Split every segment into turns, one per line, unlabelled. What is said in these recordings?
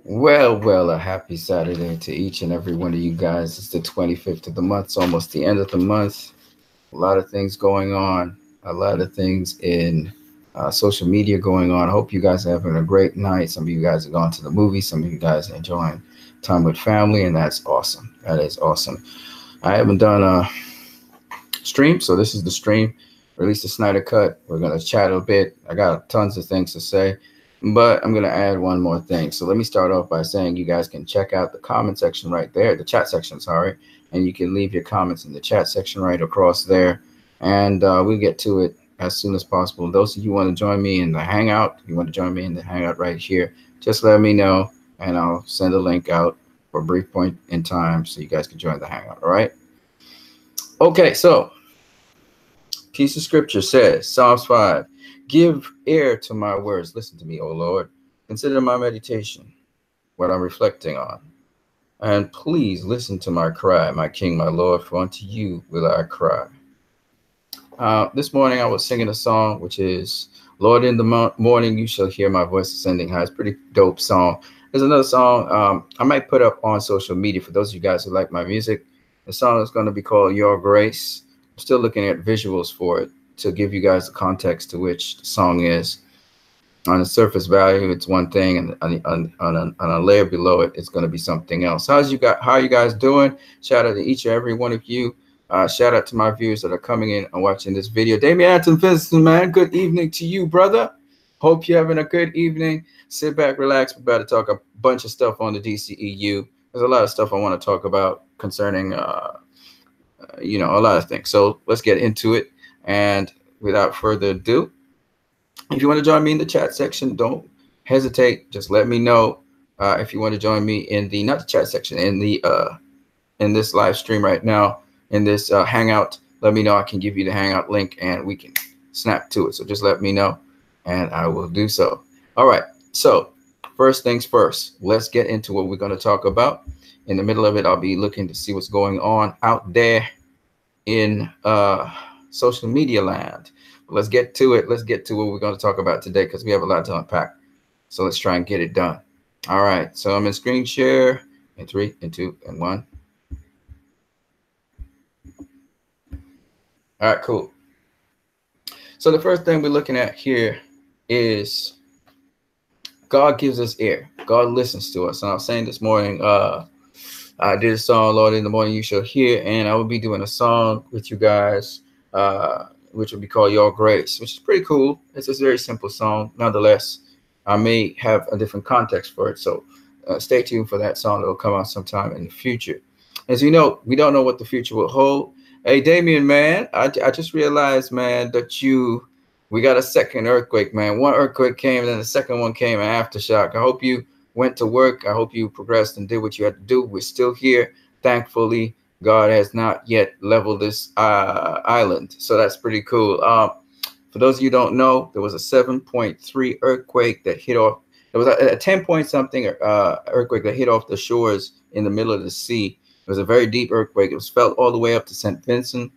Well, a happy Saturday to each and every one of you guys. It's the 25th of the month. It's almost the end of the month. A lot of things going on, a lot of things in social media going on. I hope you guys are having a great night. Some of you guys are going to the movies. Some of you guys are enjoying time with family, and that's awesome. That is awesome. I haven't done a stream, so this is the stream. Release the Snyder Cut. We're going to chat a bit. I got tons of things to say, but I'm going to add one more thing. So let me start off by saying you guys can check out the comment section right there, the chat section, sorry, and you can leave your comments in the chat section right across there, and we'll get to it as soon as possible. Those of you who want to join me in the Hangout, you want to join me in the Hangout right here, just let me know, and I'll send a link out for a brief point in time so you guys can join the Hangout, all right? Okay, so piece of scripture says, Psalms 5, give ear to my words. Listen to me, O Lord. Consider my meditation, what I'm reflecting on. And please listen to my cry, my King, my Lord, for unto you will I cry. This morning I was singing a song, which is, Lord, in the morning you shall hear my voice ascending high. It's a pretty dope song. There's another song I might put up on social media for those of you guys who like my music. The song is going to be called Your Grace. I'm still looking at visuals for it to give you guys the context to which the song is. On the surface value, it's one thing, and on a layer below it, it's going to be something else. How are you guys doing? Shout out to each and every one of you. Shout out to my viewers that are coming in and watching this video. Damian Anton Vincent, man, good evening to you, brother. Hope you're having a good evening. Sit back, relax. We're about to talk a bunch of stuff on the DCEU. There's a lot of stuff I want to talk about concerning, a lot of things. So let's get into it. And without further ado, if you want to join me in the chat section, don't hesitate. Just let me know if you want to join me in the, not the chat section, in this live stream right now, in this Hangout. Let me know. I can give you the Hangout link and we can snap to it. So just let me know and I will do so. All right. So first things first, let's get into what we're going to talk about. In the middle of it, I'll be looking to see what's going on out there in social media land. Let's get to it. Let's get to what we're going to talk about today because we have a lot to unpack. So let's try and get it done. All right. So I'm in screen share in 3, and 2, and 1. All right, cool. So the first thing we're looking at here is God gives us ear. God listens to us. And I was saying this morning, I did a song, Lord, in the morning you shall hear, and I will be doing a song with you guys, which will be called Your Grace, which is pretty cool. It's a very simple song. Nonetheless, I may have a different context for it. So stay tuned for that song. It'll come out sometime in the future. As you know, we don't know what the future will hold. Hey, Damien, man, I just realized, man, that we got a second earthquake, man. One earthquake came, and then the second one came, an aftershock. I hope you went to work. I hope you progressed and did what you had to do. We're still here. Thankfully, God has not yet leveled this island. So that's pretty cool. For those of you who don't know, there was a 7.3 earthquake that hit off. There was a 10 point something earthquake that hit off the shores in the middle of the sea. It was a very deep earthquake. It was felt all the way up to St. Vincent,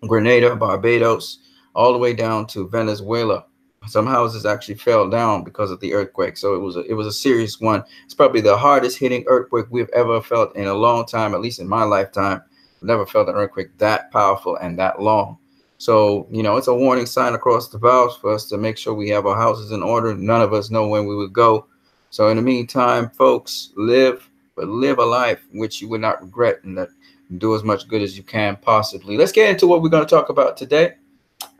Grenada, Barbados, all the way down to Venezuela. Some houses actually fell down because of the earthquake. So it was a serious one. It's probably the hardest hitting earthquake we've ever felt in a long time, at least in my lifetime. I've never felt an earthquake that powerful and that long. So, it's a warning sign across the valves for us to make sure we have our houses in order. None of us know when we would go. So in the meantime, folks, live a life which you would not regret, and that do as much good as you can possibly. Let's get into what we're going to talk about today.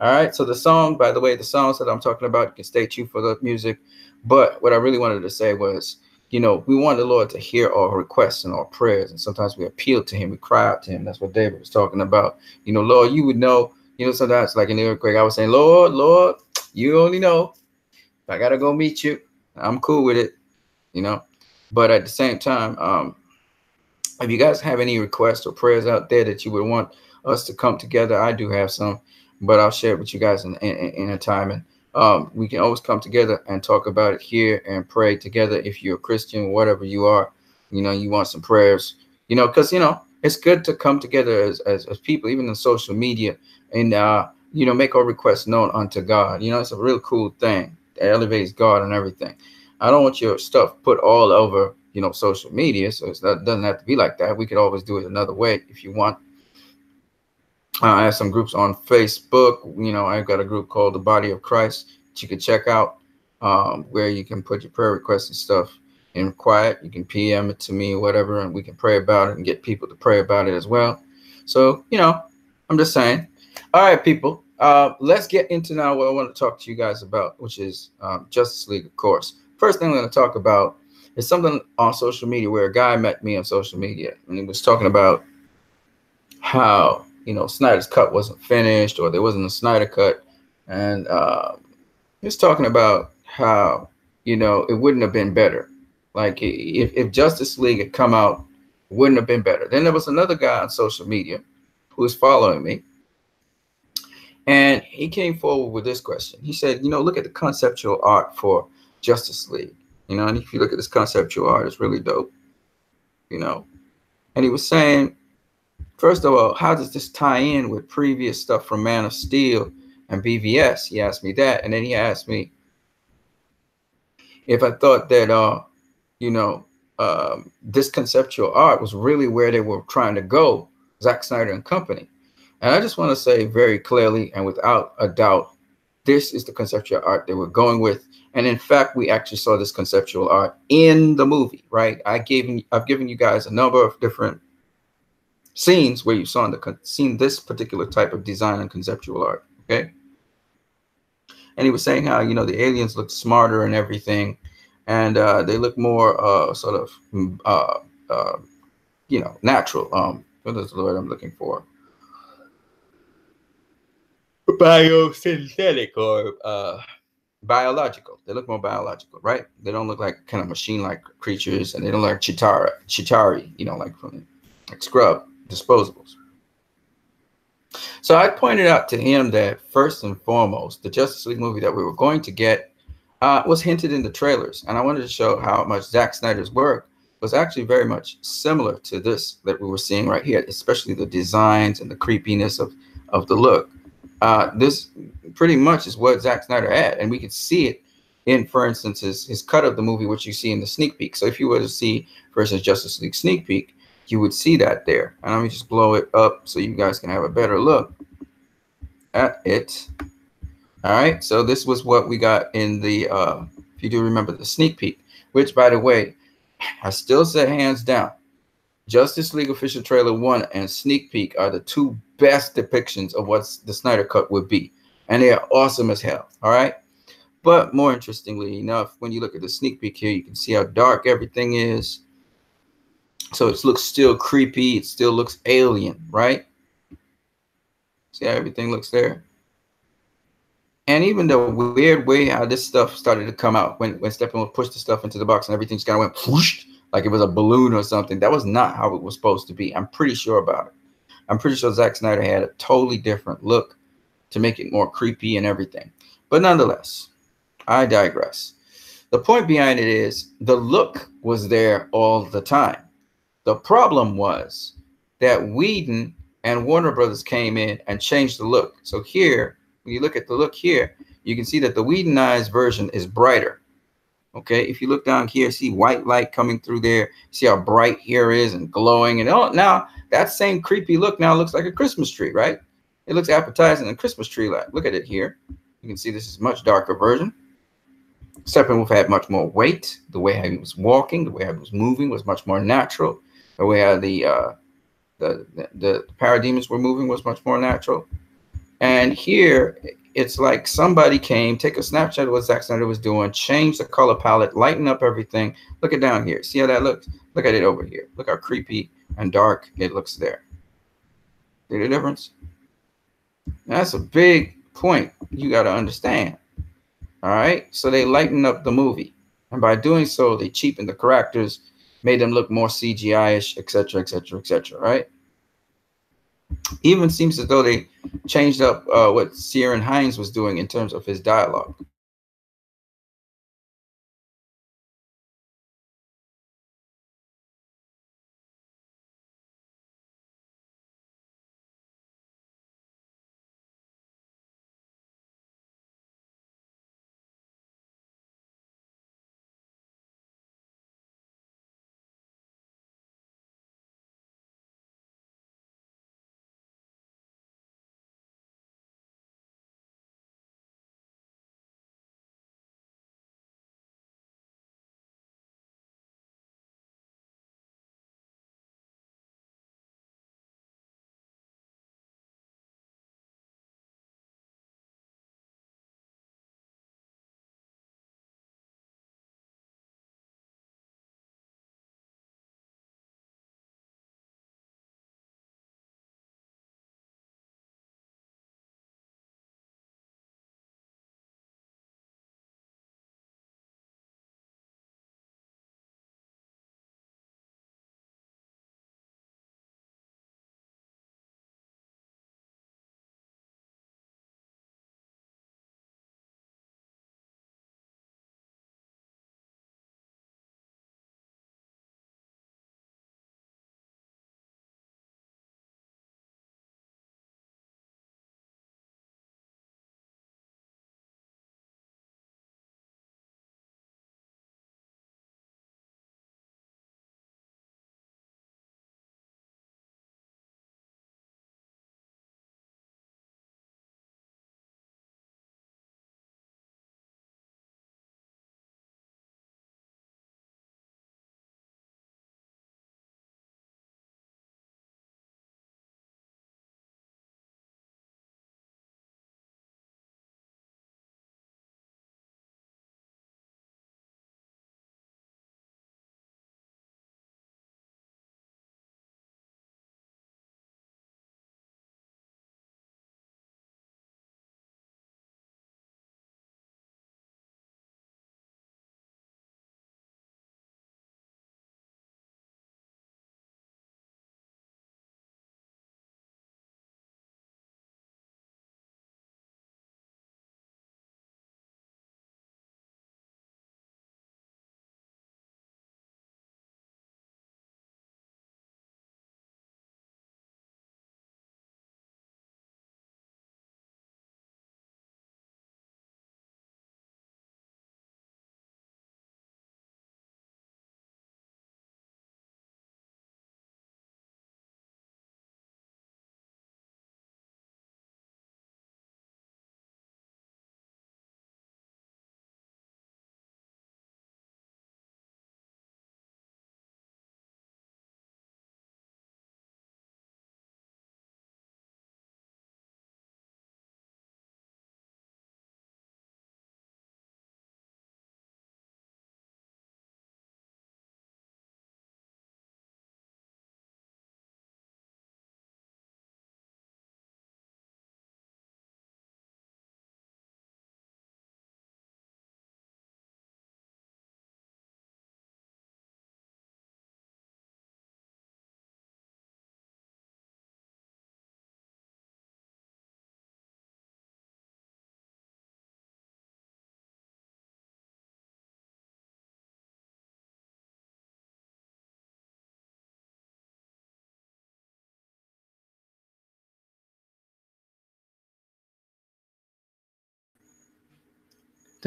All right. So the song, by the way, the songs that I'm talking about, you can stay tuned for the music. But what I really wanted to say was, we want the Lord to hear our requests and our prayers. And sometimes we appeal to him. We cry out to him. That's what David was talking about. Lord, you would know, sometimes like in the earthquake, I was saying, Lord, you only know. If I got to go meet you, I'm cool with it, But at the same time, if you guys have any requests or prayers out there that you would want us to come together, I do have some, but I'll share it with you guys in a time. And we can always come together and talk about it here and pray together. If you're a Christian, whatever you are, you want some prayers, because, it's good to come together as people, even in social media, and, make our requests known unto God. It's a real cool thing. It elevates God and everything. I don't want your stuff put all over, social media. So that doesn't have to be like that. We could always do it another way if you want. I have some groups on Facebook. I've got a group called the Body of Christ that you can check out, where you can put your prayer requests and stuff in quiet. You can PM it to me or whatever, and we can pray about it and get people to pray about it as well. So, I'm just saying. All right, people. Let's get into now what I want to talk to you guys about, which is Justice League, of course. First thing I'm going to talk about is something on social media where a guy met me on social media, and he was talking about how Snyder's cut wasn't finished, or there wasn't a Snyder cut, and he was talking about how it wouldn't have been better. Like if Justice League had come out, it wouldn't have been better. Then there was another guy on social media who was following me, and he came forward with this question. He said, look at the conceptual art for Justice League. And if you look at this conceptual art, it's really dope. And he was saying, first of all, how does this tie in with previous stuff from Man of Steel and BVS? He asked me that. And then he asked me if I thought that, this conceptual art was really where they were trying to go, Zack Snyder and company. And I just want to say very clearly and without a doubt, this is the conceptual art they were going with. And in fact, we actually saw this conceptual art in the movie, right? I've given you guys a number of different scenes where you seen this particular type of design and conceptual art. Okay. And he was saying how, the aliens look smarter and everything. And they look more sort of, natural. What is the word I'm looking for? Biosynthetic or biological. They look more biological, right? They don't look like kind of machine-like creatures, and they don't look like Chitauri, like from like Scrub disposables. So I pointed out to him that first and foremost, the Justice League movie that we were going to get was hinted in the trailers, and I wanted to show how much Zack Snyder's work was actually very much similar to this that we were seeing right here, especially the designs and the creepiness of the look. This pretty much is what Zack Snyder had, and we could see it in, for instance, his cut of the movie, which you see in the sneak peek. So if you were to see, for instance, Justice League sneak peek, you would see that there. And let me just blow it up so you guys can have a better look at it. All right, so this was what we got in the, if you do remember the sneak peek, which, by the way, I still say hands down, Justice League official trailer 1 and sneak peek are the two best depictions of what the Snyder cut would be. And they are awesome as hell, all right? But more interestingly enough, when you look at the sneak peek here, you can see how dark everything is. So it looks still creepy. It still looks alien, right? See how everything looks there? And even the weird way how this stuff started to come out, when Steppenwolf pushed the stuff into the box and everything just kind of went whoosh, like it was a balloon or something. That was not how it was supposed to be. I'm pretty sure about it. I'm pretty sure Zack Snyder had a totally different look to make it more creepy and everything. But nonetheless, I digress. The point behind it is the look was there all the time. The problem was that Whedon and Warner Brothers came in and changed the look. So here, when you look at the look here, you can see that the Whedonized version is brighter. Okay, if you look down here, see white light coming through there. See how bright here is and glowing. And now that same creepy look now looks like a Christmas tree, right? It looks appetizing and Christmas tree like. Look at it here. You can see this is a much darker version. Steppenwolf had much more weight. The way he was walking, the way he was moving was much more natural. The way the parademons were moving was much more natural. And here, it's like somebody came, take a snapshot of what Zack Snyder was doing, change the color palette, lighten up everything. Look at down here. See how that looks? Look at it over here. Look how creepy and dark it looks there. See the difference? That's a big point you got to understand. All right? So they lightened up the movie. And by doing so, they cheapened the characters, made them look more CGI-ish, etc., etc., etc., right? Even seems as though they changed up what Ciarán Hinds was doing in terms of his dialogue.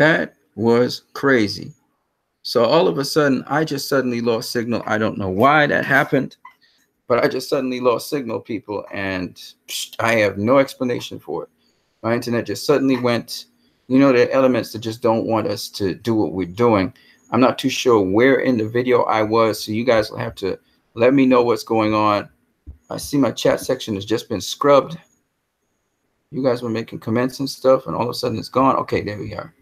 That was crazy. So all of a sudden, I just suddenly lost signal. I don't know why that happened, but I just suddenly lost signal, people, and I have no explanation for it. My internet just suddenly went. You know, there are elements that just don't want us to do what we're doing. I'm not too sure where in the video I was, so you guys will have to let me know what's going on. I see my chat section has just been scrubbed. You guys were making comments and stuff, and all of a sudden it's gone. Okay, there we are.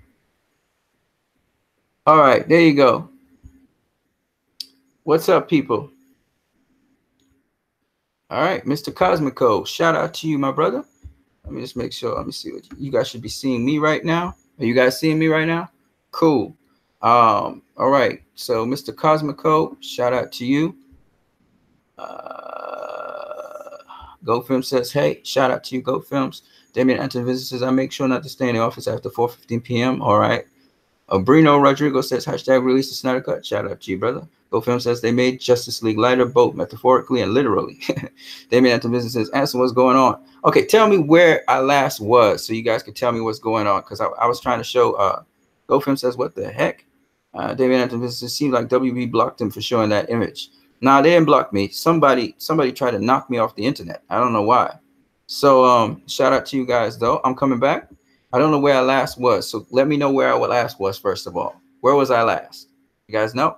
All right, there you go. What's up, people? All right, Mr. Cosmico, shout out to you, my brother. Let me just make sure. Let me see what you guys should be seeing me right now. Are you guys seeing me right now? Cool. All right. So, Mr. Cosmico, shout out to you. Go Film says, hey, shout out to you, Go Films. Damien Antovisit says, I make sure not to stay in the office after 4:15 p.m. All right. Brino Rodrigo says, hashtag release the Snyder Cut. Shout out to you, brother. Go Film says, they made Justice League lighter, both metaphorically and literally. Damien Antovisit says, answer what's going on. Okay, tell me where I last was so you guys can tell me what's going on, because I was trying to show. Go Film says, what the heck? Damien Antovisit says, seems like WB blocked him for showing that image. Nah, they didn't block me. Somebody tried to knock me off the internet. I don't know why. So shout out to you guys, though. I'm coming back. I don't know where I last was. So let me know where I last was, first of all. Where was I last? You guys know?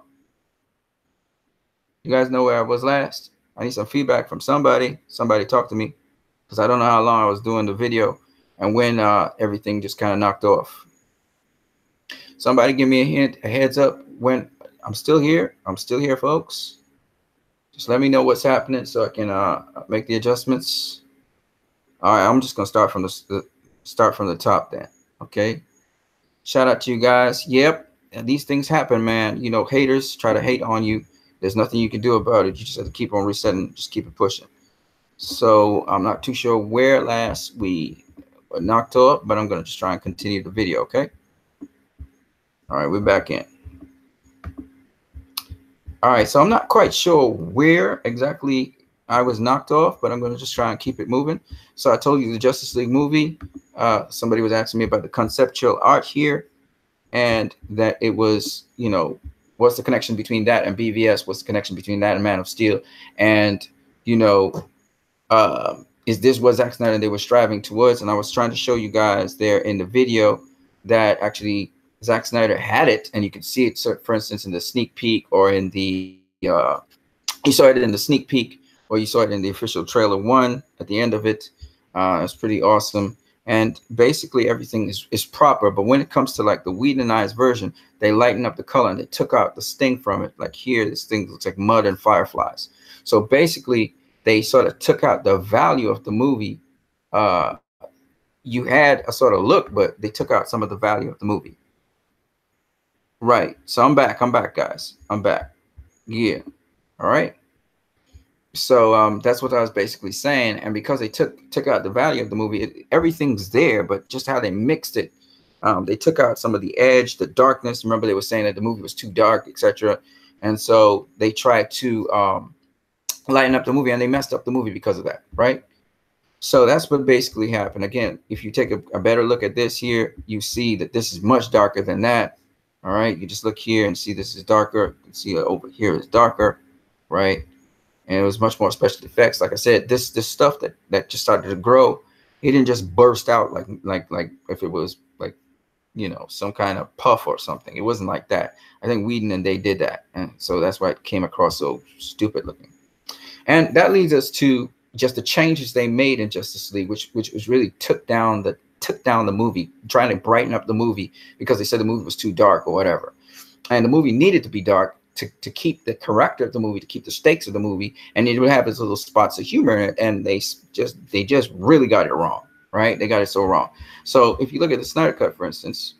You guys know where I was last? I need some feedback from somebody. Somebody talk to me, because I don't know how long I was doing the video and when everything just kind of knocked off. Somebody give me a hint, a heads up when I'm still here. I'm still here, folks. Just let me know what's happening so I can make the adjustments. All right, I'm just gonna start from the top then. Okay. Shout out to you guys. Yep, and these things happen, man. You know, haters try to hate on you. There's nothing you can do about it. You just have to keep on resetting. Just keep it pushing. So I'm not too sure where last we knocked off, but I'm gonna just try and continue the video. Okay. All right, we're back in. All right, so I'm not quite sure where exactly I was knocked off, but I'm going to just try and keep it moving. So I told you the Justice League movie. Somebody was asking me about the conceptual art here, and that it was, you know, what's the connection between that and BVS? What's the connection between that and Man of Steel? And, you know, is this what Zack Snyder and they were striving towards? And I was trying to show you guys there in the video that actually Zack Snyder had it, and you could see it, for instance, in the sneak peek, or in the you saw it in the sneak peek, or you saw it in the official trailer 1 at the end of it. It's pretty awesome, and basically everything is proper. But when it comes to like the Whedonized version, they lighten up the color and they took out the sting from it. Like here, this thing looks like mud and fireflies. So basically, they sort of took out the value of the movie. You had a sort of look, but they took out some of the value of the movie. Right. So I'm back, guys. I'm back. Yeah. All right. So that's what I was basically saying. And because they took out the value of the movie, everything's there, but just how they mixed it. They took out some of the edge, the darkness. Remember, they were saying that the movie was too dark, etc. And so they tried to lighten up the movie, and they messed up the movie because of that. Right. So that's what basically happened. Again, if you take a better look at this here, you see that this is much darker than that. All right, you just look here and see this is darker. You can see over here is darker, right? And it was much more special effects. Like I said, this stuff that just started to grow, it didn't just burst out like if it was like, you know, some kind of puff or something. It wasn't like that. I think Whedon and they did that, and so that's why it came across so stupid looking. And that leads us to just the changes they made in Justice League, which was really took down the movie, trying to brighten up the movie because they said the movie was too dark or whatever. And the movie needed to be dark to keep the character of the movie, to keep the stakes of the movie, and it would have its little spots of humor in it. And they just really got it wrong, right? They got it so wrong. So if you look at the Snyder Cut, for instance,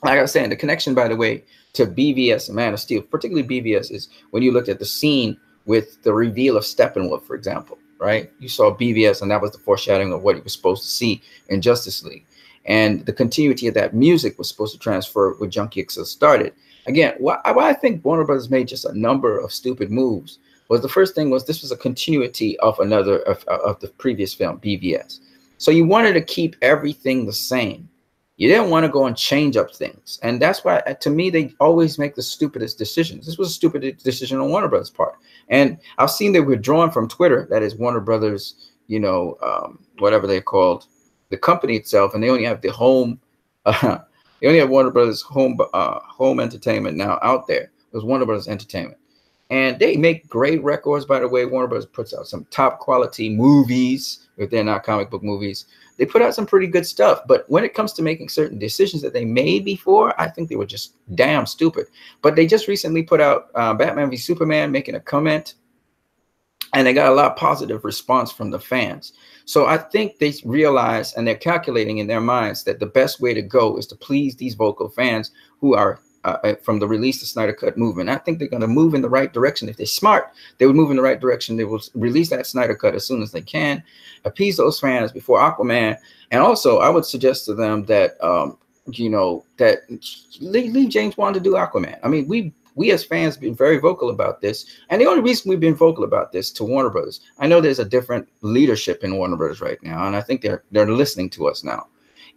like I was saying, the connection, by the way, to BVS and Man of Steel, particularly BVS, is when you looked at the scene with the reveal of Steppenwolf, for example. Right, you saw BVS, and that was the foreshadowing of what you were supposed to see in Justice League, and the continuity of that music was supposed to transfer with Junkie XL started. Again, why I think Warner Brothers made just a number of stupid moves was the first thing was this was a continuity of of the previous film BVS, so you wanted to keep everything the same, You didn't want to go and change up things. And that's why, to me, they always make the stupidest decisions. This was a stupid decision on Warner Brothers' part. And I've seen they withdrawn from Twitter. That is Warner Brothers, whatever they're called, the company itself. And they only have the home, they only have Warner Brothers home entertainment now out there. It was Warner Brothers Entertainment. And they make great records, by the way. Warner Brothers puts out some top quality movies, if they're not comic book movies. They put out some pretty good stuff. But when it comes to making certain decisions that they made before, I think they were just damn stupid. But they just recently put out Batman v Superman, making a comment. And they got a lot of positive response from the fans. So I think they realize, and they're calculating in their minds, that the best way to go is to please these vocal fans who are from the release the Snyder Cut movement. I think they're going to move in the right direction. If they're smart, they would move in the right direction. They will release that Snyder Cut as soon as they can, appease those fans before Aquaman. And also, I would suggest to them that, that leave James Wan to do Aquaman. I mean, we as fans have been very vocal about this. And the only reason we've been vocal about this to Warner Brothers, I know there's a different leadership in Warner Brothers right now, and I think they're listening to us now,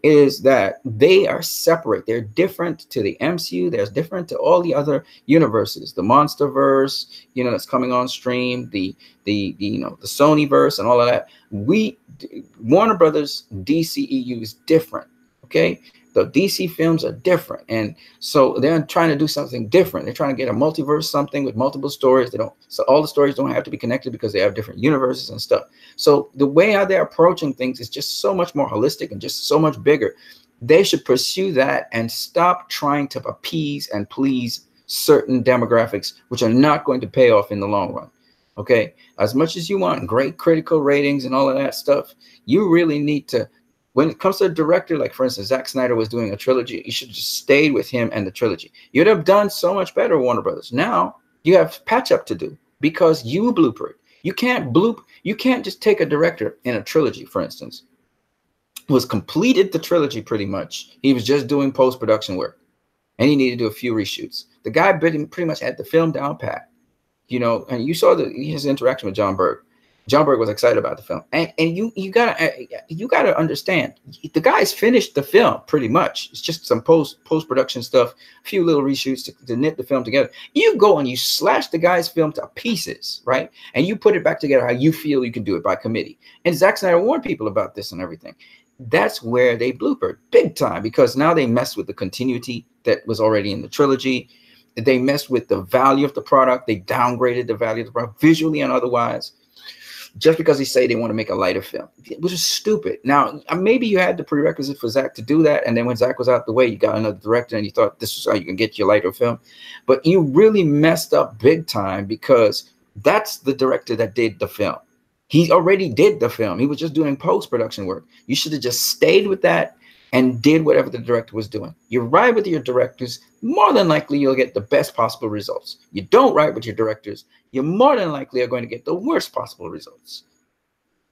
is that they are separate. They're different to the MCU. They're different to all the other universes, the MonsterVerse, that's coming on stream, the Sonyverse and all of that. Warner Brothers DCEU is different. Okay. The DC films are different. And so they're trying to do something different. They're trying to get a multiverse, something with multiple stories. So all the stories don't have to be connected because they have different universes and stuff. So the way how they're approaching things is just so much more holistic and just so much bigger. They should pursue that and stop trying to appease and please certain demographics, which are not going to pay off in the long run. Okay. As much as you want great critical ratings and all of that stuff, you really need to, when it comes to a director, like for instance, Zack Snyder was doing a trilogy, you should just stayed with him and the trilogy. You'd have done so much better, Warner Brothers. Now you have patch up to do because you bloopered. You can't just take a director in a trilogy, for instance, who has completed the trilogy pretty much. He was just doing post-production work and he needed to do a few reshoots. The guy pretty much had the film down pat, and you saw his interaction with John Berg. John Berg was excited about the film, and you gotta understand, the guys finished the film pretty much. It's just some post production stuff, a few little reshoots to knit the film together. You go and you slash the guy's film to pieces, right? And you put it back together how you feel you can do it by committee. And Zack Snyder warned people about this and everything. That's where they bloopered big time, because now they messed with the continuity that was already in the trilogy. They messed with the value of the product. They downgraded the value of the product visually and otherwise, just because they say they want to make a lighter film, which is stupid. Now, maybe you had the prerequisite for Zack to do that, and then when Zack was out the way, you got another director, and you thought this is how you can get your lighter film. But you really messed up big time, because that's the director that did the film. He already did the film. He was just doing post-production work. You should have just stayed with that and did whatever the director was doing. You ride with your directors, more than likely you'll get the best possible results. You don't ride with your directors, you more than likely are going to get the worst possible results.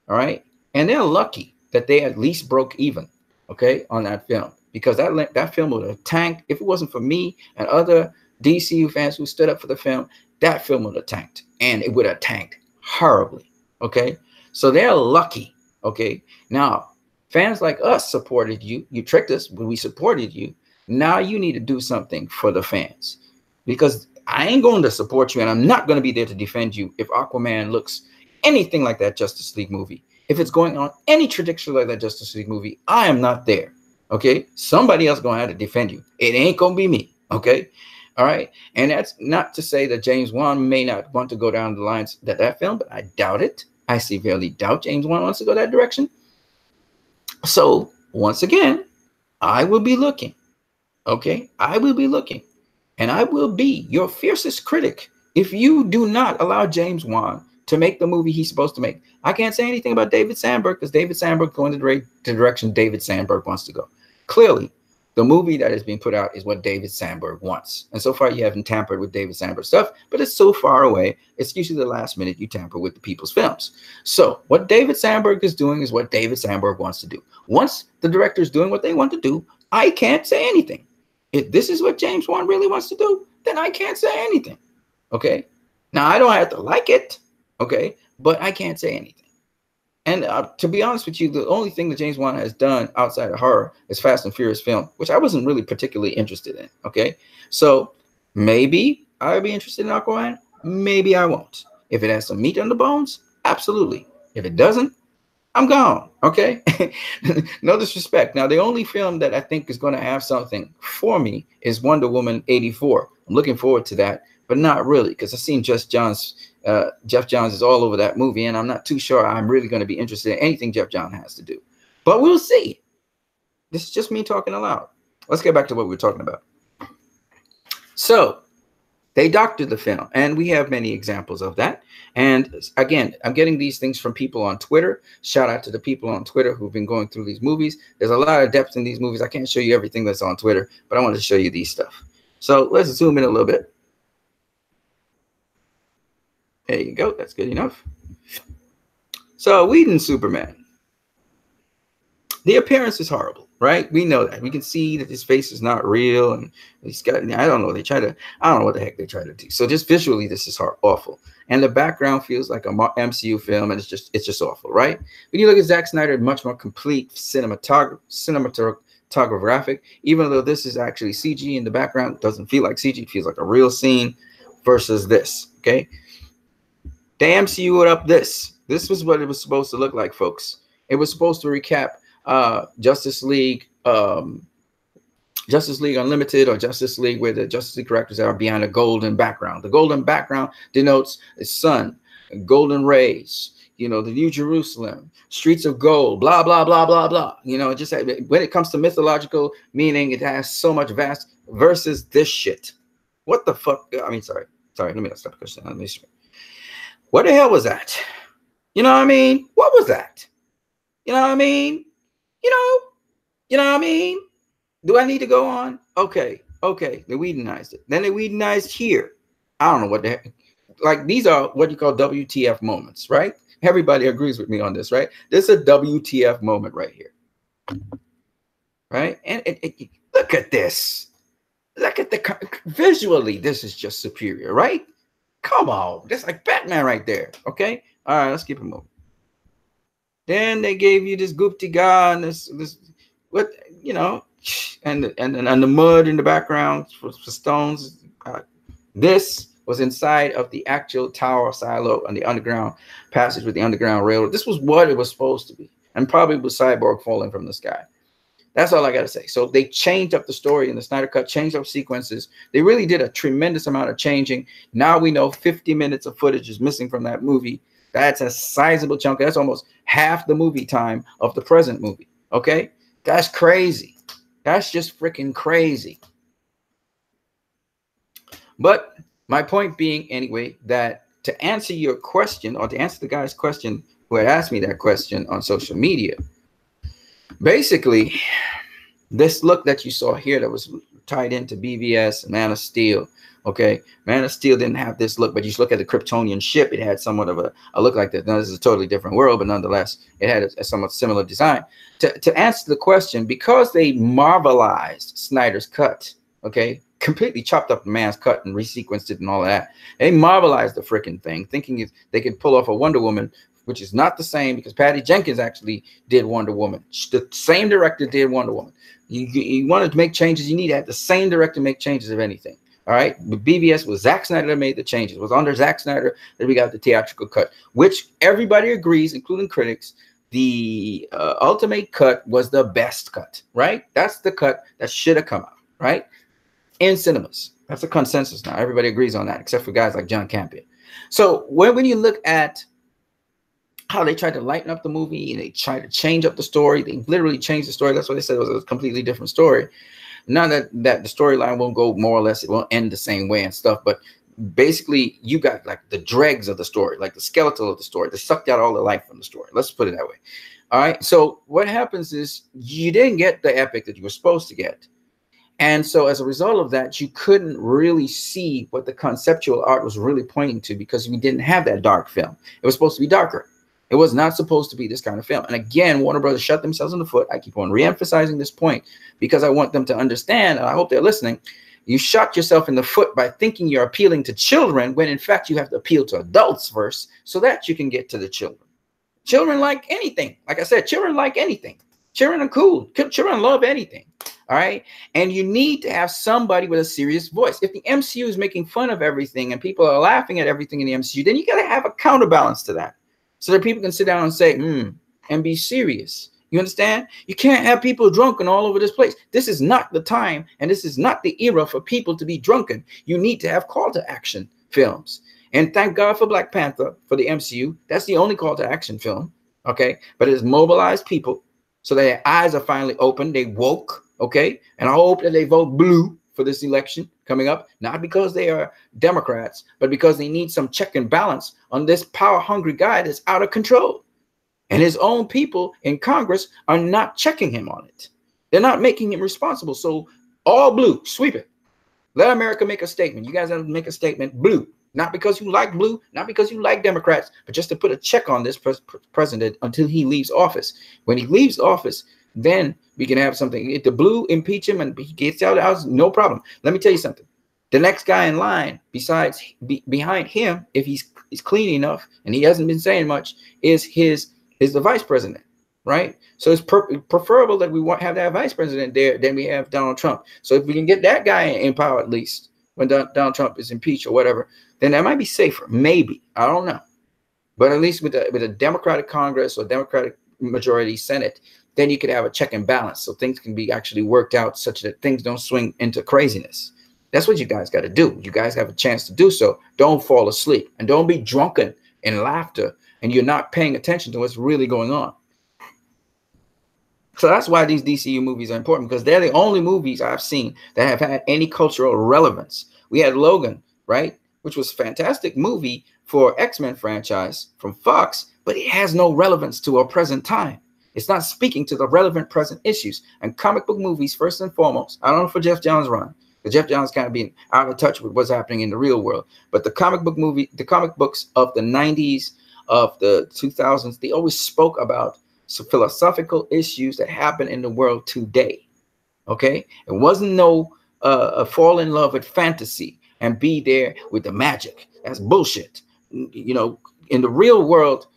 All right? And they're lucky that they at least broke even, okay, on that film, because that film would have tanked. If it wasn't for me and other DCU fans who stood up for the film, that film would have tanked, and it would have tanked horribly, okay? So they're lucky, okay? Now, fans like us supported you. You tricked us when we supported you. Now you need to do something for the fans, because I ain't going to support you, and I'm not going to be there to defend you if Aquaman looks anything like that Justice League movie. If it's going on any trajectory like that Justice League movie, I am not there. Okay? Somebody else going to have to defend you. It ain't going to be me. Okay? All right? And that's not to say that James Wan may not want to go down the lines that film, but I doubt it. I severely doubt James Wan wants to go that direction. So, once again, I will be looking. Okay? I will be looking. And I will be your fiercest critic if you do not allow James Wan to make the movie he's supposed to make. I can't say anything about David Sandberg, because David Sandberg going the direction David Sandberg wants to go. Clearly, the movie that is being put out is what David Sandberg wants. And so far, you haven't tampered with David Sandberg stuff, but it's so far away. It's usually the last minute you tamper with the people's films. So what David Sandberg is doing is what David Sandberg wants to do. Once the director is doing what they want to do, I can't say anything. If this is what James Wan really wants to do, then I can't say anything. Okay? Now, I don't have to like it, okay? But I can't say anything. And to be honest with you, the only thing that James Wan has done outside of horror is Fast and Furious film, which I wasn't really particularly interested in. Okay, so maybe I'll be interested in Aquaman. Maybe I won't. If it has some meat on the bones, absolutely. If it doesn't, I'm gone. Okay, no disrespect. Now, the only film that I think is going to have something for me is Wonder Woman 84. I'm looking forward to that, but not really, because I've seen Jeff Johns is all over that movie, and I'm not too sure I'm really going to be interested in anything Jeff Johns has to do. But we'll see. This is just me talking aloud. Let's get back to what we were talking about. So they doctored the film, and we have many examples of that. And again, I'm getting these things from people on Twitter. Shout out to the people on Twitter who've been going through these movies. There's a lot of depth in these movies. I can't show you everything that's on Twitter, but I wanted to show you these stuff. So let's zoom in a little bit. There you go. That's good enough. So Whedon Superman. The appearance is horrible, right? We know that. We can see that his face is not real, and he's got, I don't know. I don't know what the heck they try to do. So just visually, this is awful. And the background feels like a MCU film, and it's just awful, right? When you look at Zack Snyder, much more complete cinematographic, even though this is actually CG in the background, it doesn't feel like CG. It feels like a real scene versus this, okay? The MCU would up this. This was what it was supposed to look like, folks. It was supposed to recap Justice League Unlimited, or Justice League, where the Justice League characters are behind a golden background. The golden background denotes the sun, golden rays, you know, the New Jerusalem, streets of gold, blah, blah, blah, blah, blah. You know, just when it comes to mythological meaning, it has so much vast versus this shit. What the fuck? I mean, sorry. Let me stop the question. Let me see. What the hell was that? You know what I mean? What was that? You know what I mean? You know what I mean? Do I need to go on? Okay. They Whedonized it. Then they Whedonized here. I don't know what the heck. Like, these are what you call WTF moments, right? Everybody agrees with me on this, right? This is a WTF moment right here. Right? And look at this. Look at visually, this is just superior, right? Come on. That's like Batman right there. Okay. All right, let's keep it moving. Then they gave you this Gupti guy and this what, you know, and the mud in the background for stones. This was inside of the actual tower silo on the underground passage with the underground railroad. This was what it was supposed to be, and probably was Cyborg falling from the sky. That's all I got to say. So they changed up the story in the Snyder Cut, changed up sequences. They really did a tremendous amount of changing. Now we know 50 minutes of footage is missing from that movie. That's a sizable chunk. That's almost half the movie time of the present movie. Okay? That's crazy. That's just freaking crazy. But my point being, anyway, that to answer your question, or to answer the guy's question who had asked me that question on social media, basically, this look that you saw here that was tied into BVS and Man of Steel, okay? Man of Steel didn't have this look, but you look at the Kryptonian ship, it had somewhat of a look like this. Now, this is a totally different world, but nonetheless, it had a somewhat similar design. To answer the question, because they marvelized Snyder's cut, okay, completely chopped up the man's cut and resequenced it and all that, they marvelized the freaking thing, thinking they could pull off a Wonder Woman, which is not the same, because Patty Jenkins actually did Wonder Woman. The same director did Wonder Woman. You wanted to make changes, you need to have the same director make changes of anything. All right. But BVS was Zack Snyder that made the changes. It was under Zack Snyder that we got the theatrical cut, which everybody agrees, including critics, the ultimate cut was the best cut, right? That's the cut that should have come out, right? In cinemas. That's a consensus now. Everybody agrees on that, except for guys like John Campion. So when you look at how they tried to lighten up the movie and they tried to change up the story, they literally changed the story. That's why they said it was a completely different story. Not that the storyline won't go more or less, it won't end the same way and stuff, but basically you got like the dregs of the story, like the skeletal of the story. They sucked out all the life from the story. Let's put it that way. All right. So what happens is you didn't get the epic that you were supposed to get. And so as a result of that, you couldn't really see what the conceptual art was really pointing to, because we didn't have that dark film. It was supposed to be darker. It was not supposed to be this kind of film. And again, Warner Brothers shot themselves in the foot. I keep on re-emphasizing this point because I want them to understand, and I hope they're listening. You shot yourself in the foot by thinking you're appealing to children, when in fact you have to appeal to adults first so that you can get to the children. Children like anything. Like I said, children like anything. Children are cool. Children love anything. All right. And you need to have somebody with a serious voice. If the MCU is making fun of everything and people are laughing at everything in the MCU, then you got to have a counterbalance to that so that people can sit down and say, and be serious. You understand? You can't have people drunken all over this place. This is not the time, and this is not the era for people to be drunken. You need to have call to action films. And thank God for Black Panther, for the MCU. That's the only call to action film. Okay. But it's mobilized people so their eyes are finally open. They woke. Okay. And I hope that they vote blue for this election coming up, not because they are Democrats, but because they need some check and balance on this power hungry guy that's out of control. And his own people in Congress are not checking him on it. They're not making him responsible. So all blue, sweep it. Let America make a statement. You guys have to make a statement, blue. Not because you like blue, not because you like Democrats, but just to put a check on this president until he leaves office. When he leaves office, then we can have something. If the blue impeach him and he gets out of the house, no problem. Let me tell you something. The next guy in line, besides behind him, if he's clean enough and he hasn't been saying much, is the vice president, right? So it's preferable that we have that vice president there than we have Donald Trump. So if we can get that guy in power, at least when Donald Trump is impeached or whatever, then that might be safer. Maybe, I don't know, but at least with a Democratic Congress or Democratic majority Senate, then you could have a check and balance, so things can be actually worked out such that things don't swing into craziness. That's what you guys got to do. You guys have a chance to do so. Don't fall asleep and don't be drunken in laughter and you're not paying attention to what's really going on. So that's why these DCU movies are important, because they're the only movies I've seen that have had any cultural relevance. We had Logan, right, which was a fantastic movie for X-Men franchise from Fox, but it has no relevance to our present time. It's not speaking to the relevant present issues. And comic book movies, first and foremost, I don't know for Jeff Johns' run, because Jeff Johns kind of being out of touch with what's happening in the real world. But the comic books of the 90s, of the 2000s, they always spoke about some philosophical issues that happen in the world today. Okay, it wasn't no fall in love with fantasy and be there with the magic. That's bullshit. You know, in the real world,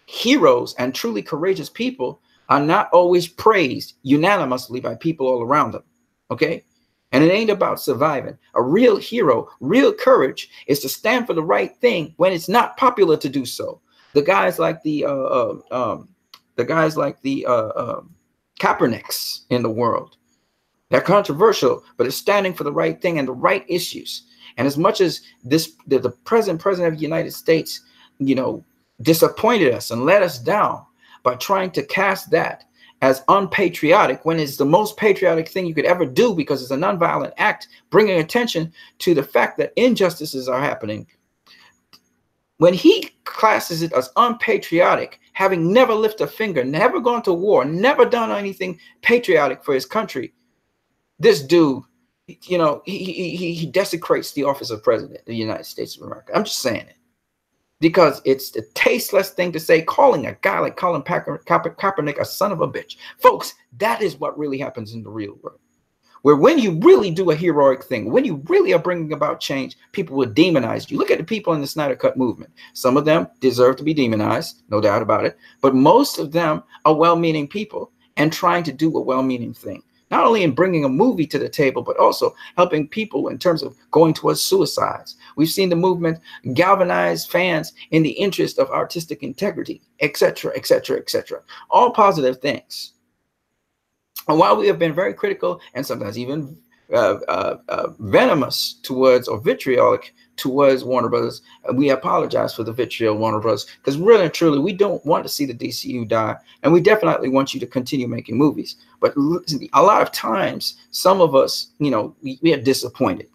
heroes and truly courageous people are not always praised unanimously by people all around them. Okay, and it ain't about surviving. A real hero, real courage is to stand for the right thing when it's not popular to do so. The guys like the Kaepernicks in the world, they're controversial, but it's standing for the right thing and the right issues. And as much as the present president of the United States, you know, disappointed us and let us down by trying to cast that as unpatriotic, when it's the most patriotic thing you could ever do, because it's a nonviolent act, bringing attention to the fact that injustices are happening. When he classes it as unpatriotic, having never lifted a finger, never gone to war, never done anything patriotic for his country, this dude, you know, he desecrates the office of president of the United States of America. I'm just saying it because it's the tasteless thing to say, calling a guy like Colin Kaepernick a son of a bitch. Folks, that is what really happens in the real world, where when you really do a heroic thing, when you really are bringing about change, people will demonize you. Look at the people in the Snyder Cut movement. Some of them deserve to be demonized, no doubt about it, but most of them are well-meaning people and trying to do a well-meaning thing. Not only in bringing a movie to the table, but also helping people in terms of going towards suicides. We've seen the movement galvanize fans in the interest of artistic integrity, etc., etc., etc. All positive things. And while we have been very critical and sometimes even venomous towards, or vitriolic towards Warner Brothers, we apologize for the vitriol, Warner Brothers, because really and truly, we don't want to see the DCU die, and we definitely want you to continue making movies. But a lot of times, some of us, you know, we are disappointed.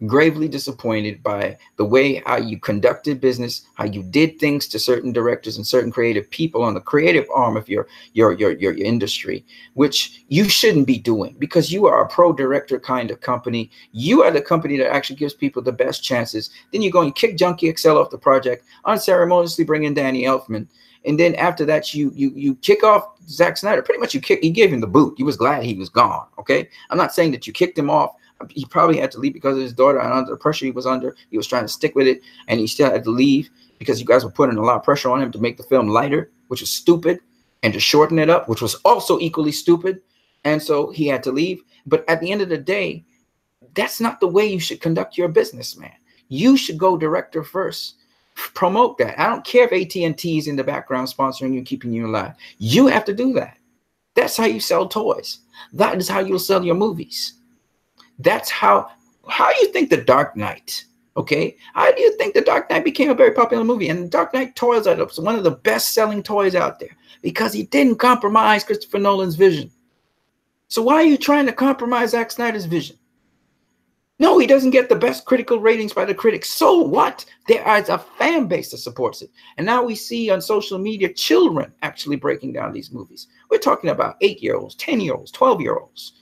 Gravely disappointed by the way how you conducted business, how you did things to certain directors and certain creative people on the creative arm of your industry, which you shouldn't be doing, because you are a pro director kind of company. You are the company that actually gives people the best chances. Then you go and kick Junkie XL off the project, unceremoniously bring in Danny Elfman. And then after that, you kick off Zack Snyder. Pretty much you gave him the boot. You was glad he was gone. Okay. I'm not saying that you kicked him off. He probably had to leave because of his daughter and under the pressure he was under. He was trying to stick with it, and he still had to leave because you guys were putting a lot of pressure on him to make the film lighter, which was stupid, and to shorten it up, which was also equally stupid. And so he had to leave. But at the end of the day, that's not the way you should conduct your business, man. You should go director first. Promote that. I don't care if AT&T is in the background sponsoring you, keeping you alive. You have to do that. That's how you sell toys. That is how you'll sell your movies. That's how you think The Dark Knight, okay? How do you think The Dark Knight became a very popular movie? And The Dark Knight toys are one of the best-selling toys out there because he didn't compromise Christopher Nolan's vision. So why are you trying to compromise Zack Snyder's vision? No, he doesn't get the best critical ratings by the critics. So what? There is a fan base that supports it. And now we see on social media children actually breaking down these movies. We're talking about 8-year-olds, 10-year-olds, 12-year-olds.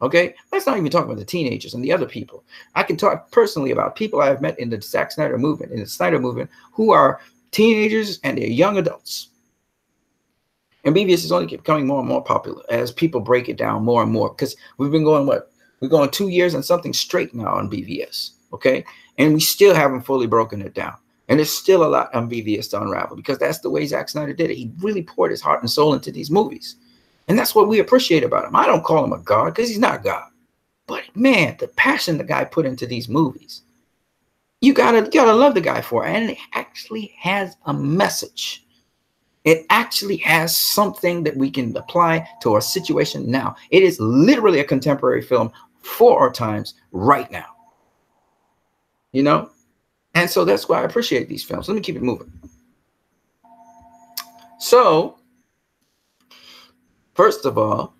Okay? Let's not even talk about the teenagers and the other people. I can talk personally about people I have met in the Zack Snyder movement, in the Snyder movement, who are teenagers and they're young adults. And BVS is only becoming more and more popular as people break it down more and more. Because we've been going, what? We're going 2 years and something straight now on BVS, okay? And we still haven't fully broken it down. And there's still a lot on BVS to unravel because that's the way Zack Snyder did it. He really poured his heart and soul into these movies. And that's what we appreciate about him. I don't call him a god because he's not God. But man, the passion the guy put into these movies, you gotta love the guy for it. And it actually has a message. It actually has something that we can apply to our situation now. It is literally a contemporary film for our times right now, you know? And so that's why I appreciate these films. Let me keep it moving. So, first of all,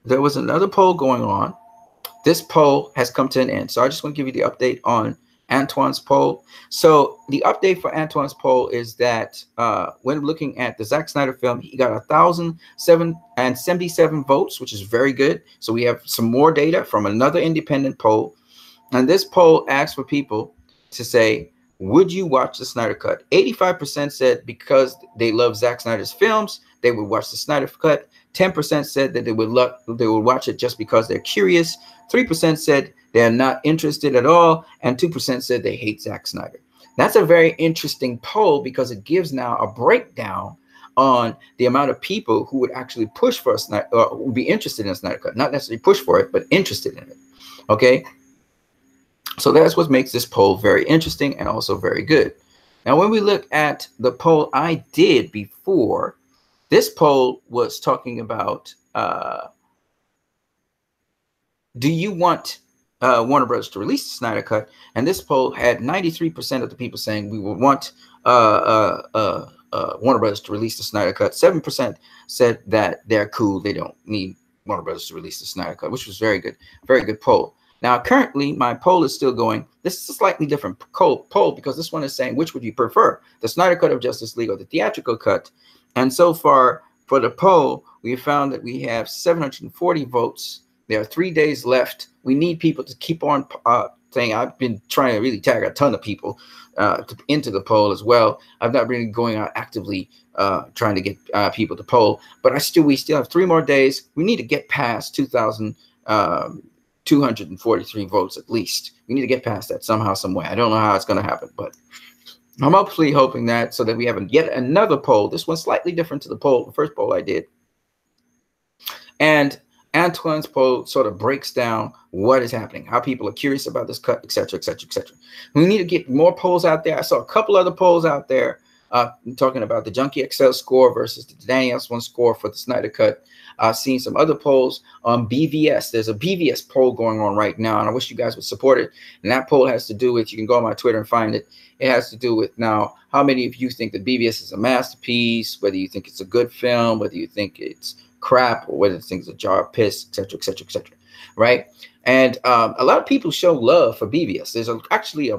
there was another poll going on. This poll has come to an end. So I just want to give you the update on Antoine's poll. So the update for Antoine's poll is that when looking at the Zack Snyder film, he got 1,077 votes, which is very good. So we have some more data from another independent poll. And this poll asked for people to say, would you watch the Snyder Cut? 85% said because they love Zack Snyder's films, they would watch the Snyder Cut. 10% said that they would watch it just because they're curious. 3% said they're not interested at all, and 2% said they hate Zack Snyder. That's a very interesting poll because it gives now a breakdown on the amount of people who would actually push for a Snyder, or would be interested in a Snyder Cut. Not necessarily push for it, but interested in it. Okay? So that's what makes this poll very interesting and also very good. Now, when we look at the poll I did before, this poll was talking about, do you want Warner Brothers to release the Snyder Cut? And this poll had 93% of the people saying we would want Warner Brothers to release the Snyder Cut. 7% said that they're cool. They don't need Warner Brothers to release the Snyder Cut, which was very good poll. Now, currently, my poll is still going. This is a slightly different poll because this one is saying, which would you prefer, the Snyder Cut of Justice League or the theatrical cut? And so far, for the poll, we found that we have 740 votes. There are 3 days left. We need people to keep on saying. I've been trying to really tag a ton of people into the poll as well. I've not really going out actively trying to get people to poll, but we still have 3 more days. We need to get past 2,243 votes at least. We need to get past that somehow, some way. I don't know how it's going to happen, but I'm hoping that so that we have yet another poll. This one's slightly different to the first poll I did. And Antoine's poll sort of breaks down what is happening, how people are curious about this cut, etc., etc., etc. We need to get more polls out there. I saw a couple other polls out there talking about the Junkie XL score versus the Danny S1 score for the Snyder Cut. I've seen some other polls on BVS. There's a BVS poll going on right now, and I wish you guys would support it. And that poll has to do with, you can go on my Twitter and find it. It has to do with now how many of you think that BVS is a masterpiece, whether you think it's a good film, whether you think it's crap, or whether you think it's a jar of piss, etc., etc., etc. Right? And a lot of people show love for BVS. There's actually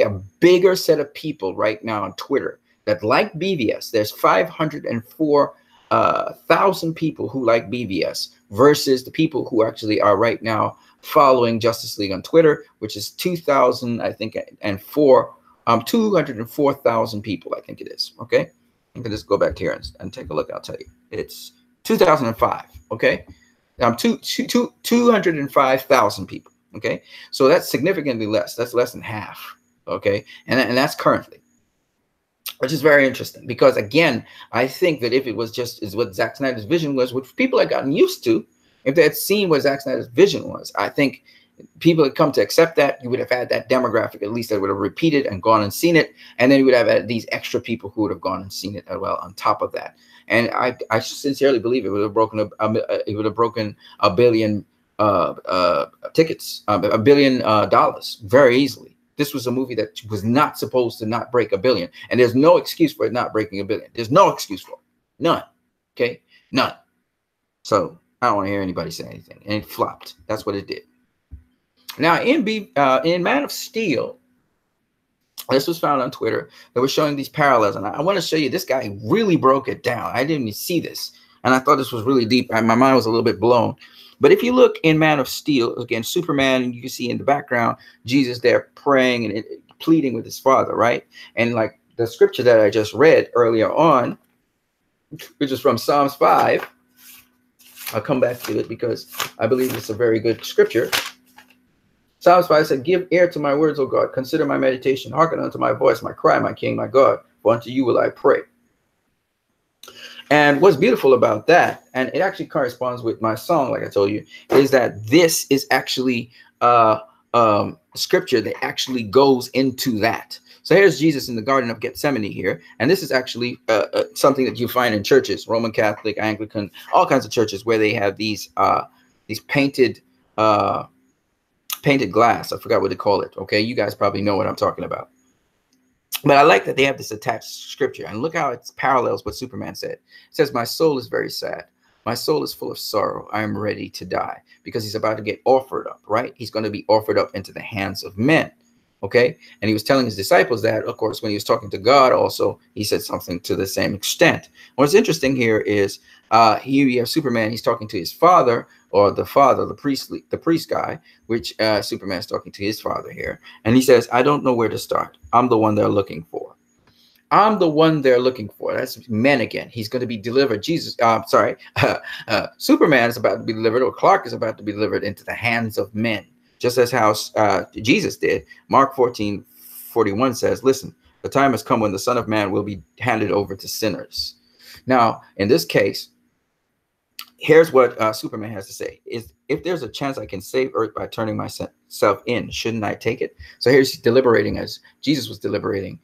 a bigger set of people right now on Twitter that like BVS. There's 504,000 people who like BVS versus the people who actually are right now following Justice League on Twitter, which is 2,000, I think, and 204,000 people, I think it is. Okay, I can just go back here and take a look. I'll tell you, it's 2005. Okay, 205,000 people. Okay, so that's significantly less. That's less than half. Okay, and that's currently. which is very interesting because, again, I think that if it was just is what Zack Snyder's vision was, which people had gotten used to, if they had seen what Zack Snyder's vision was, I think people had come to accept that. You would have had that demographic, at least, that would have repeated and gone and seen it. And then you would have had these extra people who would have gone and seen it as well on top of that. And I sincerely believe it would have broken a billion tickets, $1 billion very easily. This was a movie that was not supposed to not break $1 billion. And there's no excuse for it not breaking $1 billion. There's no excuse for it. None. Okay? None. So I don't want to hear anybody say anything. And it flopped. That's what it did. Now, in Man of Steel, this was found on Twitter. They were showing these parallels. And I want to show you, this guy really broke it down. I didn't even see this. And I thought this was really deep. My mind was a little bit blown. But if you look in Man of Steel, again, Superman, and you can see in the background, Jesus there praying and pleading with his father, right? And like the scripture that I just read earlier on, which is from Psalms 5, I'll come back to it because I believe it's a very good scripture. Psalms 5 said, give ear to my words, O God. Consider my meditation. Hearken unto my voice, my cry, my King, my God. For unto you will I pray. And what's beautiful about that, and it actually corresponds with my song, like I told you, is that this is actually scripture that actually goes into that. So here's Jesus in the Garden of Gethsemane here. And this is actually something that you find in churches, Roman Catholic, Anglican, all kinds of churches where they have these painted glass. I forgot what they call it. Okay, you guys probably know what I'm talking about. But I like that they have this attached scripture. And look how it parallels what Superman said. It says, my soul is very sad. My soul is full of sorrow. I am ready to die. Because he's about to get offered up, right? He's going to be offered up into the hands of men. Okay? And he was telling his disciples that, of course, when he was talking to God also, he said something to the same extent. What's interesting here is here you have Superman. He's talking to his father, or the father, the priest guy, which Superman's talking to his father here. And he says, I don't know where to start. I'm the one they're looking for. I'm the one they're looking for. That's men again. He's going to be delivered. Superman is about to be delivered, or Clark is about to be delivered into the hands of men, just as how Jesus did. Mark 14:41 says, listen, the time has come when the Son of Man will be handed over to sinners. Now, in this case, here's what Superman has to say is, if there's a chance I can save Earth by turning myself in, shouldn't I take it? So here's deliberating as Jesus was deliberating,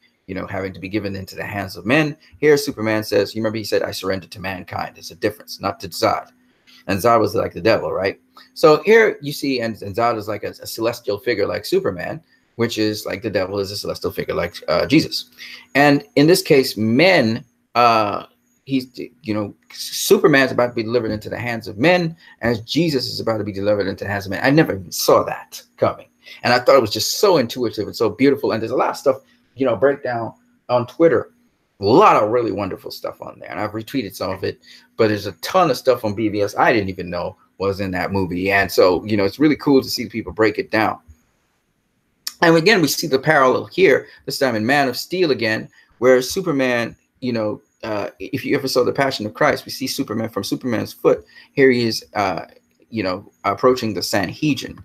having to be given into the hands of men. Here Superman says, you remember he said, I surrender to mankind. There's a difference, not to Zod. And Zod was like the devil, right? So here you see, and Zod is like a celestial figure like Superman, which is like the devil is a celestial figure like Jesus. And in this case, men, Superman's about to be delivered into the hands of men, as Jesus is about to be delivered into the hands of men. I never even saw that coming. And I thought it was just so intuitive and so beautiful. And there's a lot of stuff, breakdown on Twitter, a lot of really wonderful stuff on there. And I've retweeted some of it, but there's a ton of stuff on BVS I didn't even know was in that movie. And so, it's really cool to see people break it down. And again, we see the parallel here, this time in Man of Steel again, where Superman, if you ever saw The Passion of Christ, we see Superman from Superman's foot. Here he is, approaching the Sanhedrin.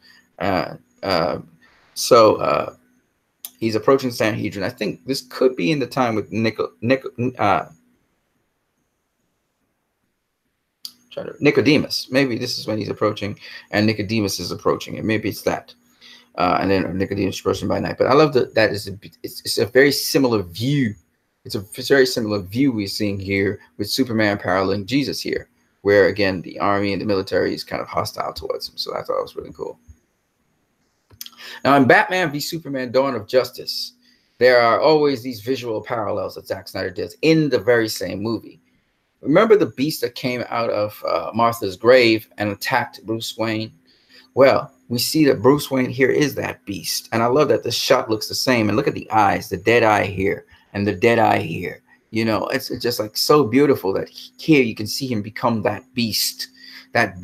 He's approaching Sanhedrin. I think this could be in the time with Nicodemus. Maybe this is when he's approaching, and Nicodemus is approaching, and maybe it's that. And then Nicodemus is approaching by night. But I love that it's a very similar view. It's a very similar view we're seeing here with Superman paralleling Jesus here, where again the army and the military is kind of hostile towards him. So I thought it was really cool. Now in Batman v Superman: Dawn of Justice, there are always these visual parallels that Zack Snyder does in the very same movie. Remember the beast that came out of Martha's grave and attacked Bruce Wayne? Well, we see that Bruce Wayne here is that beast. And I love that the shot looks the same. And look at the eyes, the dead eye here and the dead eye here. It's just like so beautiful that here you can see him become that beast that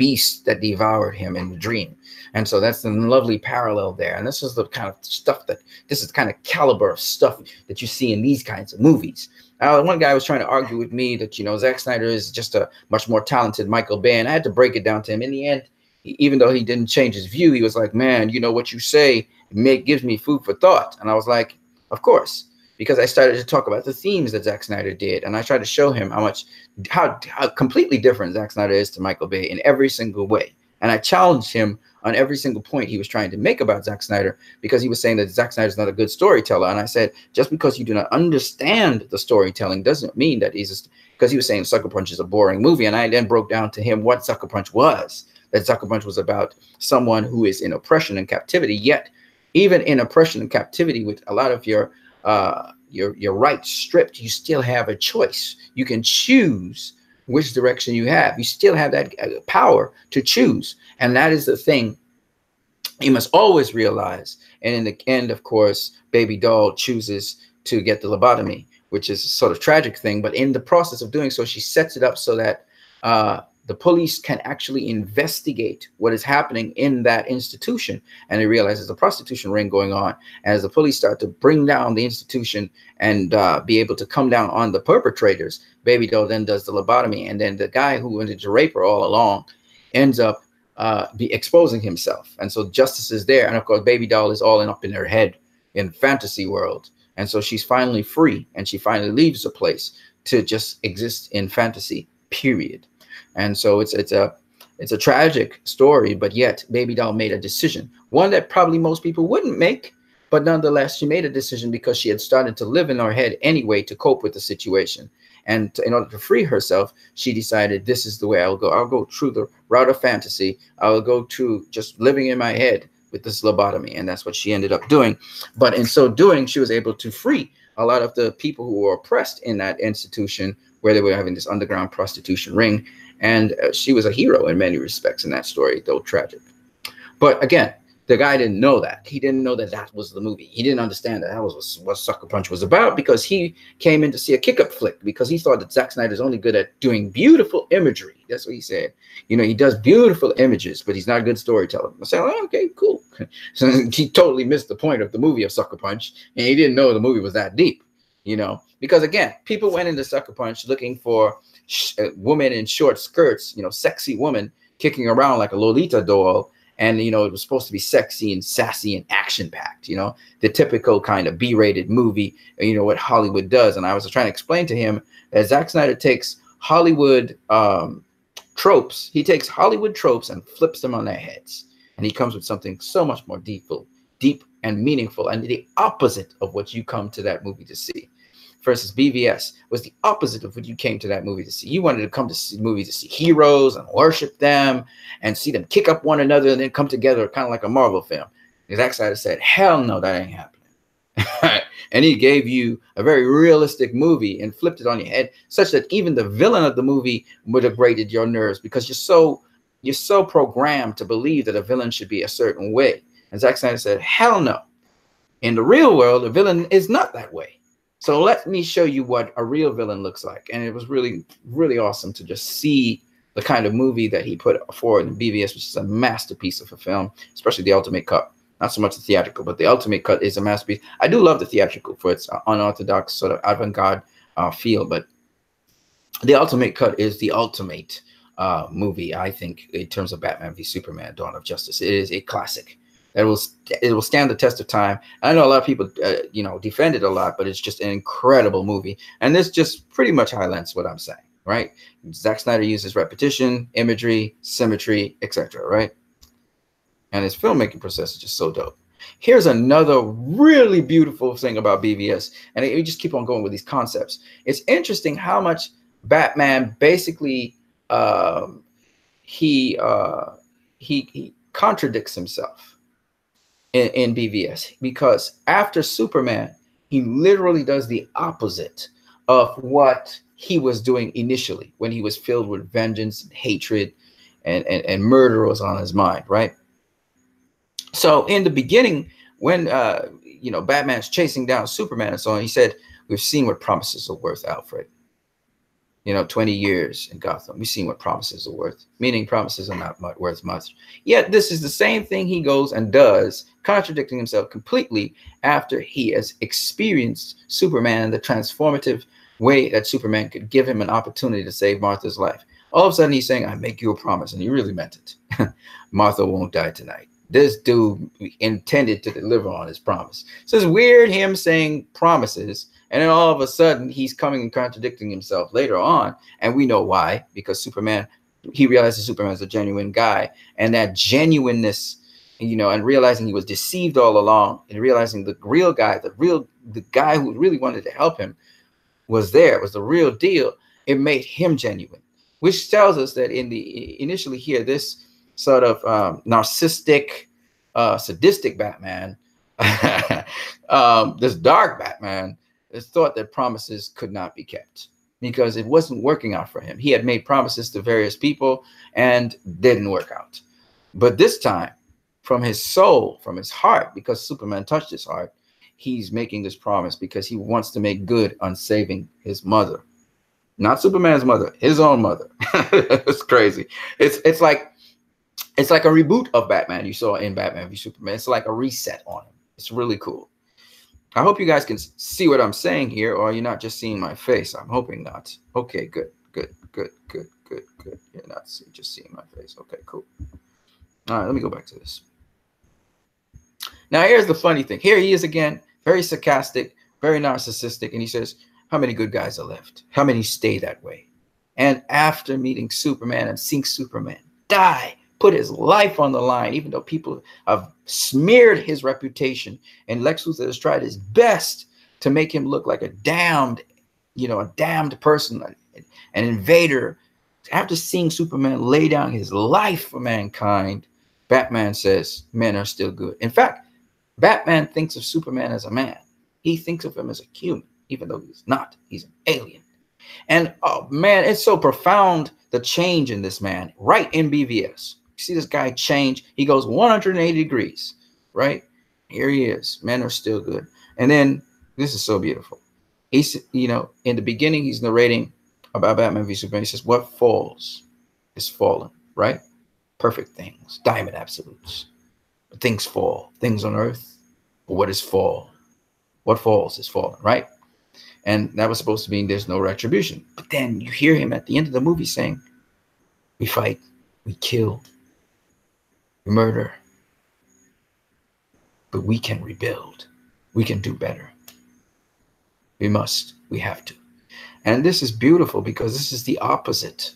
devoured him in the dream. And so that's the lovely parallel there. And this is the kind of stuff this is the kind of caliber of stuff that you see in these kinds of movies. One guy was trying to argue with me that, Zack Snyder is just a much more talented Michael Bay. And I had to break it down to him. In the end, even though he didn't change his view, he was like, man, what you say gives me food for thought. And I was like, of course. because I started to talk about the themes that Zack Snyder did, and I tried to show him how completely different Zack Snyder is to Michael Bay in every single way. And I challenged him on every single point he was trying to make about Zack Snyder, because he was saying that Zack Snyder is not a good storyteller. And I said, just because you do not understand the storytelling doesn't mean that because he was saying Sucker Punch is a boring movie. And I then broke down to him what Sucker Punch was, that Sucker Punch was about someone who is in oppression and captivity, yet even in oppression and captivity with a lot of your rights stripped, you still have a choice. You can choose which direction you have. You still have that power to choose. And that is the thing you must always realize. And in the end, of course, Baby Doll chooses to get the lobotomy, which is a sort of tragic thing. But in the process of doing so, she sets it up so that the police can actually investigate what is happening in that institution. And they realize there's a prostitution ring going on. As the police start to bring down the institution and be able to come down on the perpetrators, Baby Doll then does the lobotomy. And then the guy who wanted to rape her all along ends up exposing himself. And so justice is there. And of course, Baby Doll is all up in her head in fantasy world. And so she's finally free, and she finally leaves the place to just exist in fantasy, period. And so it's a tragic story, but yet Baby Doll made a decision, one that probably most people wouldn't make, but nonetheless, she made a decision because she had started to live in her head anyway to cope with the situation. And in order to free herself, she decided, this is the way I'll go. I'll go through the route of fantasy. I will go to just living in my head with this lobotomy. And that's what she ended up doing. But in so doing, she was able to free a lot of the people who were oppressed in that institution where they were having this underground prostitution ring. And she was a hero in many respects in that story, though tragic. But again, the guy didn't know that. He didn't know that that was the movie. He didn't understand that was what Sucker Punch was about, because he came in to see a kick-up flick, because he thought that Zack Snyder's only good at doing beautiful imagery. That's what he said. You know, he does beautiful images, but he's not a good storyteller. I said, oh, okay, cool. So he totally missed the point of the movie of Sucker Punch, and he didn't know the movie was that deep, you know, because again, people went into Sucker Punch looking for women in short skirts, you know, sexy woman kicking around like a Lolita doll. And, you know, it was supposed to be sexy and sassy and action-packed, you know, the typical kind of B-rated movie, you know, what Hollywood does. And I was trying to explain to him that Zack Snyder takes Hollywood tropes. He takes Hollywood tropes and flips them on their heads. And he comes with something so much more deep and meaningful, and the opposite of what you come to that movie to see. Versus BVS was the opposite of what you came to that movie to see. You wanted to come to see movies to see heroes and worship them and see them kick up one another and then come together, kind of like a Marvel film. Zack Snyder said, hell no, that ain't happening. And he gave you a very realistic movie and flipped it on your head, such that even the villain of the movie would have grated your nerves, because you're so programmed to believe that a villain should be a certain way. And Zack Snyder said, hell no. In the real world, a villain is not that way. So let me show you what a real villain looks like. And it was really, really awesome to just see the kind of movie that he put forward in BVS, which is a masterpiece of a film, especially the Ultimate Cut. Not so much the theatrical, but the Ultimate Cut is a masterpiece. I do love the theatrical for its unorthodox sort of avant-garde feel, but the Ultimate Cut is the ultimate movie, I think, in terms of Batman v Superman: Dawn of Justice. It is a classic. It will stand the test of time. I know a lot of people, you know, defend it a lot, but it's just an incredible movie. And this just pretty much highlights what I'm saying, right? Zack Snyder uses repetition, imagery, symmetry, etc., right? And his filmmaking process is just so dope. Here's another really beautiful thing about BVS, and we just keep on going with these concepts. It's interesting how much Batman basically he contradicts himself in BVS, because after Superman, he literally does the opposite of what he was doing initially when he was filled with vengeance and hatred and murder was on his mind, right? So in the beginning, when you know, Batman's chasing down Superman and so on, he said, we've seen what promises are worth, Alfred. You know, 20 years in Gotham, we've seen what promises are worth, meaning promises are not worth much. Yet this is the same thing he goes and does, contradicting himself completely after he has experienced Superman and the transformative way that Superman could give him an opportunity to save Martha's life. All of a sudden he's saying, I make you a promise, and he really meant it. Martha won't die tonight. this dude intended to deliver on his promise. So it's weird him saying promises, and then all of a sudden he's coming and contradicting himself later on, and we know why, because Superman, he realizes Superman's a genuine guy, and that genuineness, and realizing he was deceived all along, and realizing the real guy, the guy who really wanted to help him was the real deal. It made him genuine, which tells us that initially here, this sort of narcissistic, sadistic Batman, this dark Batman, is thought that promises could not be kept because it wasn't working out for him. He had made promises to various people and didn't work out. But this time, from his soul, from his heart, because Superman touched his heart, he's making this promise because he wants to make good on saving his mother. Not Superman's mother, his own mother. It's crazy. It's like a reboot of Batman you saw in Batman v Superman. It's like a reset on him. It's really cool. I hope you guys can see what I'm saying here, or you're not just seeing my face. I'm hoping not. Okay, good. You're not just seeing my face. Okay, cool. All right, let me go back to this. Now, here's the funny thing. Here he is again, very sarcastic, very narcissistic, and he says, how many good guys are left? How many stay that way? And after meeting Superman and seeing Superman die, put his life on the line, even though people have smeared his reputation, and Lex Luthor has tried his best to make him look like a damned person, an invader. After seeing Superman lay down his life for mankind, Batman says men are still good. In fact, Batman thinks of Superman as a man. He thinks of him as a human, even though he's not. He's an alien. And oh man, it's so profound, the change in this man right in BVS. You see this guy change. He goes 180 degrees, right? Here he is. Men are still good. And then this is so beautiful. He's, in the beginning, he's narrating about Batman v Superman. He says, what falls is fallen, right? Perfect things, diamond absolutes. But things fall, things on earth. But what is fall? What falls is fallen, right? And that was supposed to mean there's no retribution. But then you hear him at the end of the movie saying, we fight, we kill, we murder, but we can rebuild. We can do better. We must, we have to. And this is beautiful because this is the opposite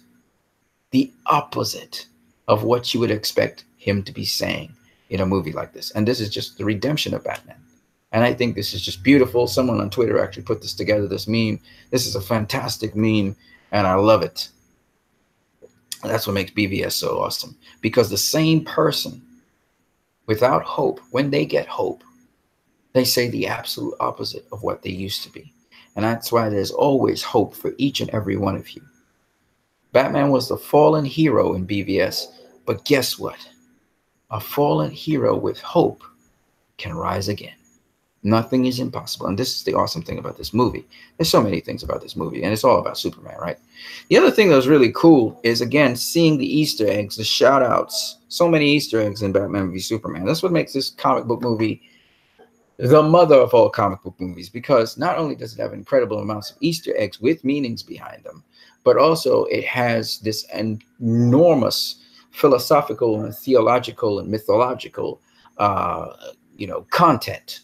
of what you would expect him to be saying in a movie like this. And this is just the redemption of Batman. And I think this is just beautiful. Someone on Twitter actually put this together, this meme. This is a fantastic meme, and I love it. That's what makes BVS so awesome. Because the same person without hope, when they get hope, they say the absolute opposite of what they used to be. And that's why there's always hope for each and every one of you. Batman was the fallen hero in BVS, but guess what? A fallen hero with hope can rise again. Nothing is impossible. And this is the awesome thing about this movie. There's so many things about this movie, and it's all about Superman, right? The other thing that was really cool is, again, seeing the Easter eggs, the shout outs. So many Easter eggs in Batman v Superman. That's what makes this comic book movie the mother of all comic book movies, because not only does it have incredible amounts of Easter eggs with meanings behind them, but also it has this enormous philosophical and theological and mythological, content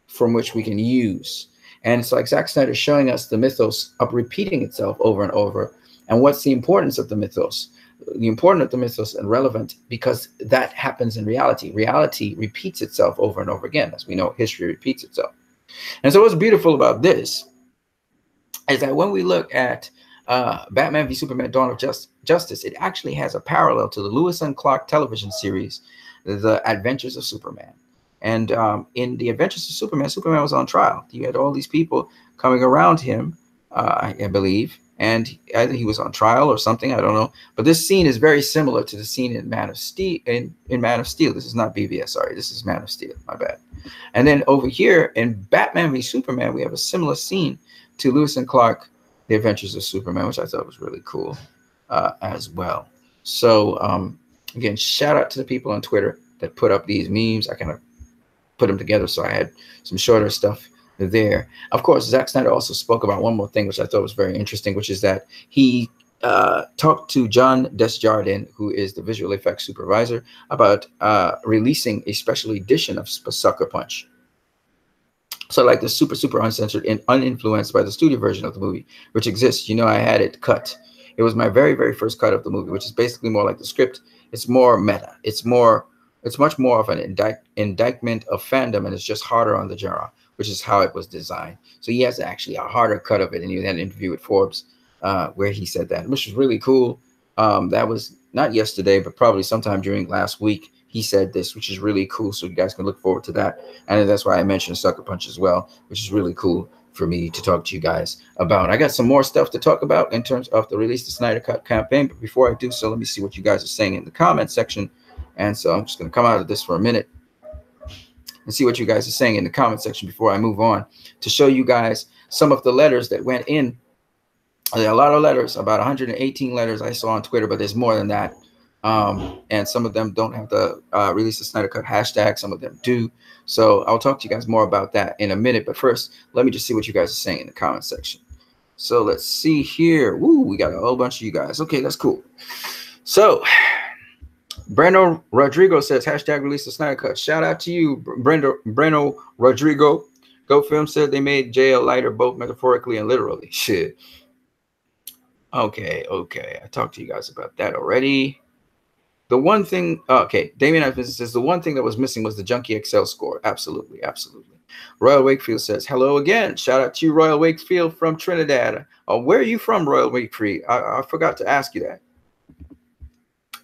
from which we can use. And it's like Zack Snyder showing us the mythos of repeating itself over and over. And what's the importance of the mythos? The importance of the mythos is relevant because that happens in reality. Reality repeats itself over and over again. As we know, history repeats itself. And so what's beautiful about this is that when we look at Batman v Superman Dawn of Justice, it actually has a parallel to the Lewis and Clark television series, The Adventures of Superman. And in The Adventures of Superman, Superman was on trial. You had all these people coming around him, I believe, and either he was on trial or something, I don't know. But this scene is very similar to the scene in Man of Steel. In Man of Steel, this is not BVS, sorry, this is Man of Steel, my bad. And then over here in Batman v Superman, we have a similar scene to Lewis and Clark, The Adventures of Superman, which I thought was really cool as well. So again, shout out to the people on Twitter that put up these memes. I kind of put them together, so I had some shorter stuff there. Of course, Zack Snyder also spoke about one more thing, which I thought was very interesting, which is that he talked to John Desjardins, who is the visual effects supervisor, about releasing a special edition of Sucker Punch. So like the super uncensored and uninfluenced by the studio version of the movie, which exists. You know, I had it cut. It was my very first cut of the movie, which is basically more like the script. It's more meta. It's much more of an indictment of fandom, and it's just harder on the genre, which is how it was designed. So he has actually a harder cut of it, and he had an interview with Forbes where he said that, which was really cool. That was not yesterday, but probably sometime during last week. He said this, which is really cool. So you guys can look forward to that. And that's why I mentioned Sucker Punch as well, which is really cool for me to talk to you guys about. I got some more stuff to talk about in terms of the Release the Snyder Cut campaign. But before I do so, let me see what you guys are saying in the comment section. And so I'm just going to come out of this for a minute and see what you guys are saying in the comment section before I move on to show you guys some of the letters that went in. There are a lot of letters, about 118 letters I saw on Twitter, but there's more than that. And some of them don't have the Release the Snyder Cut hashtag. Some of them do. So I'll talk to you guys more about that in a minute. But first, let me just see what you guys are saying in the comment section. So let's see here. Woo, we got a whole bunch of you guys. Okay, that's cool. So Breno Rodrigo says, hashtag Release the Snyder Cut. Shout out to you, Breno Rodrigo. Go Film said they made jail lighter, both metaphorically and literally. Shit. Okay. I talked to you guys about that already. The one thing, okay, Damien Evans says the one thing that was missing was the Junkie XL score. Absolutely. Royal Wakefield says, hello again. Shout out to you, Royal Wakefield from Trinidad. Where are you from, Royal Wakefield? I forgot to ask you that.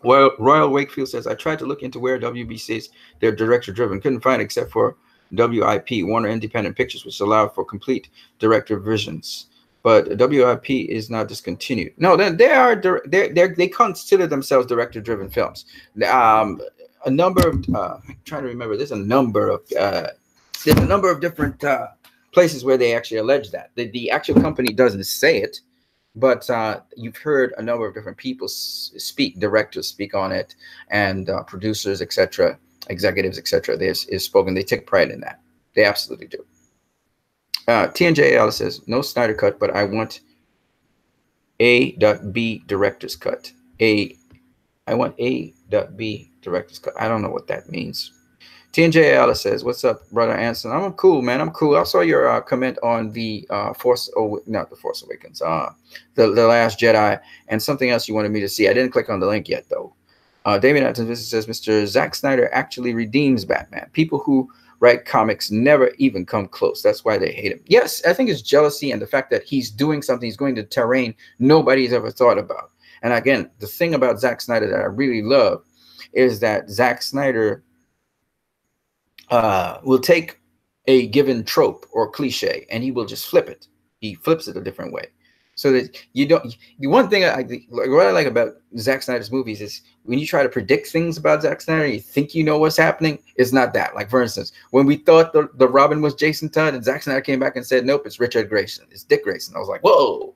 Well, Royal Wakefield says, I tried to look into where WB says they're director-driven. Couldn't find it except for WIP, Warner Independent Pictures, which allowed for complete director visions. But WIP is now discontinued. No, they consider themselves director-driven films. A number of I'm trying to remember. There's a number of different places where they actually allege that. The actual company doesn't say it, but you've heard a number of different people speak, directors speak on it, and producers, etc., executives, etc. They've spoken. They take pride in that. They absolutely do. TNJ Alice says, no Snyder Cut, but I want A.B director's cut. I want A.B director's cut. I don't know what that means. TNJ Alice says, what's up, brother Anson? I'm cool, man. I'm cool. I saw your comment on the not the Force Awakens, the Last Jedi, and something else you wanted me to see. I didn't click on the link yet, though. David Atkinson says, Mr. Zack Snyder actually redeems Batman. People who write comics never even come close. That's why they hate him. Yes, I think it's jealousy and the fact that he's doing something, he's going to terrain nobody's ever thought about. And again, the thing about Zack Snyder that I really love is that Zack Snyder will take a given trope or cliche and he will just flip it. He flips it a different way. So that you don't. The one thing what I like about Zack Snyder's movies is when you try to predict things about Zack Snyder, you think you know what's happening. It's not that. Like for instance, when we thought the Robin was Jason Todd, and Zack Snyder came back and said, "Nope, it's Richard Grayson. It's Dick Grayson." I was like, "Whoa!"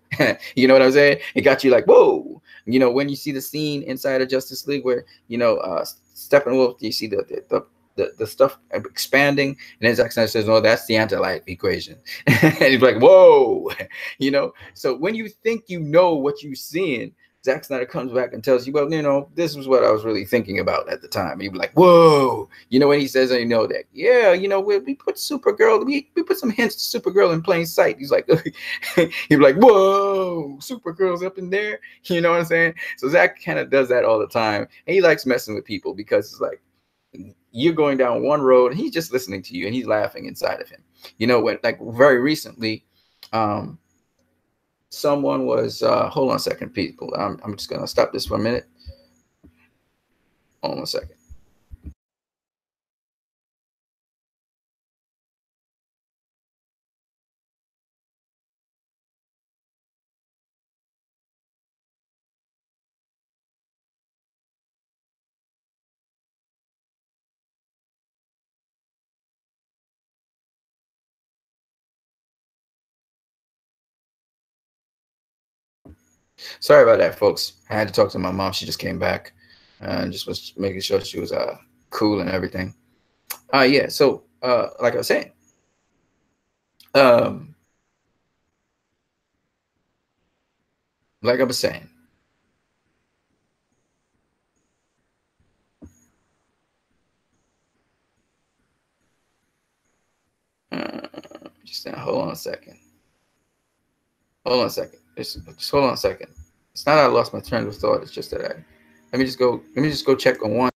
You know what I'm saying? It got you like, "Whoa!" You know, when you see the scene inside of Justice League where Steppenwolf, you see the stuff expanding, and then Zack Snyder says, no, that's the anti-life equation. And he's like, whoa, you know? So when you think you know what you're seeing, Zack Snyder comes back and tells you, well, you know, this was what I was really thinking about at the time. And you'd be like, whoa, you know, when he says, you know, that, yeah, you know, we put Supergirl, we put some hints to Supergirl in plain sight. He's like, he'd be like, whoa, Supergirl's up in there. You know what I'm saying? So Zack kind of does that all the time. And he likes messing with people because it's like, you're going down one road and he's just listening to you and he's laughing inside of him. You know, when like very recently, someone was hold on a second, people. I'm just gonna stop this for a minute. Hold on a second. Sorry about that, folks. I had to talk to my mom. She just came back and just was making sure she was cool and everything. Yeah, so like I was saying, like I was saying, Just now, hold on a second. Hold on a second. Just hold on a second. It's not that I lost my train of thought. It's just that let me just go. Let me just go check on one.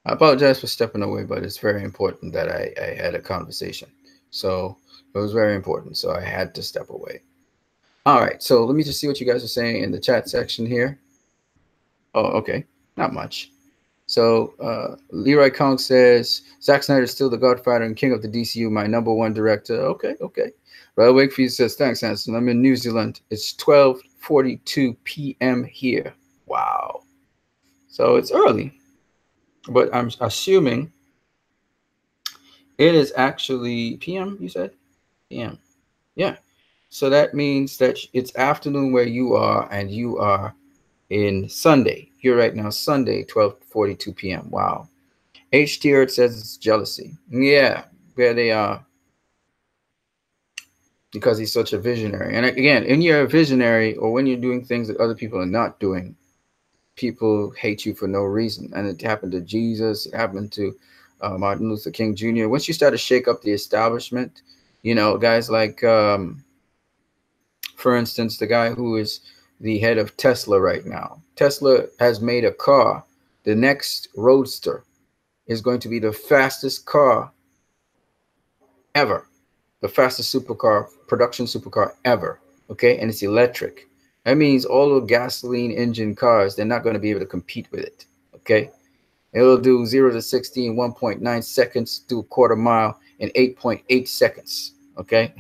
I apologize for stepping away, but it's very important that I had a conversation. So it was very important. So I had to step away. All right. So let me just see what you guys are saying in the chat section here. Oh, okay. Not much. So Leroy Kong says, Zack Snyder is still the Godfather and King of the DCU, my number one director. Okay, okay. Ray Wakefield says, thanks, Anson. I'm in New Zealand. It's 12:42 p.m. here. Wow. So it's early, but I'm assuming it is actually p.m., you said? p.m. Yeah. So that means that it's afternoon where you are, and you are in Sunday. Here right now, Sunday, 12:42 p.m. Wow. H tier says it's jealousy. Yeah, where they are, because he's such a visionary. And again, when you're a visionary or when you're doing things that other people are not doing, people hate you for no reason. And it happened to Jesus. It happened to Martin Luther King Jr. Once you start to shake up the establishment, guys like, for instance, the guy who is the head of Tesla right now. Tesla has made a car. The next Roadster is going to be the fastest car ever, the fastest supercar, production supercar ever. Okay, and it's electric. That means all the gasoline engine cars, they're not going to be able to compete with it. Okay, it'll do 0 to 60 in 1.9 seconds, do a quarter mile in 8.8 seconds. Okay,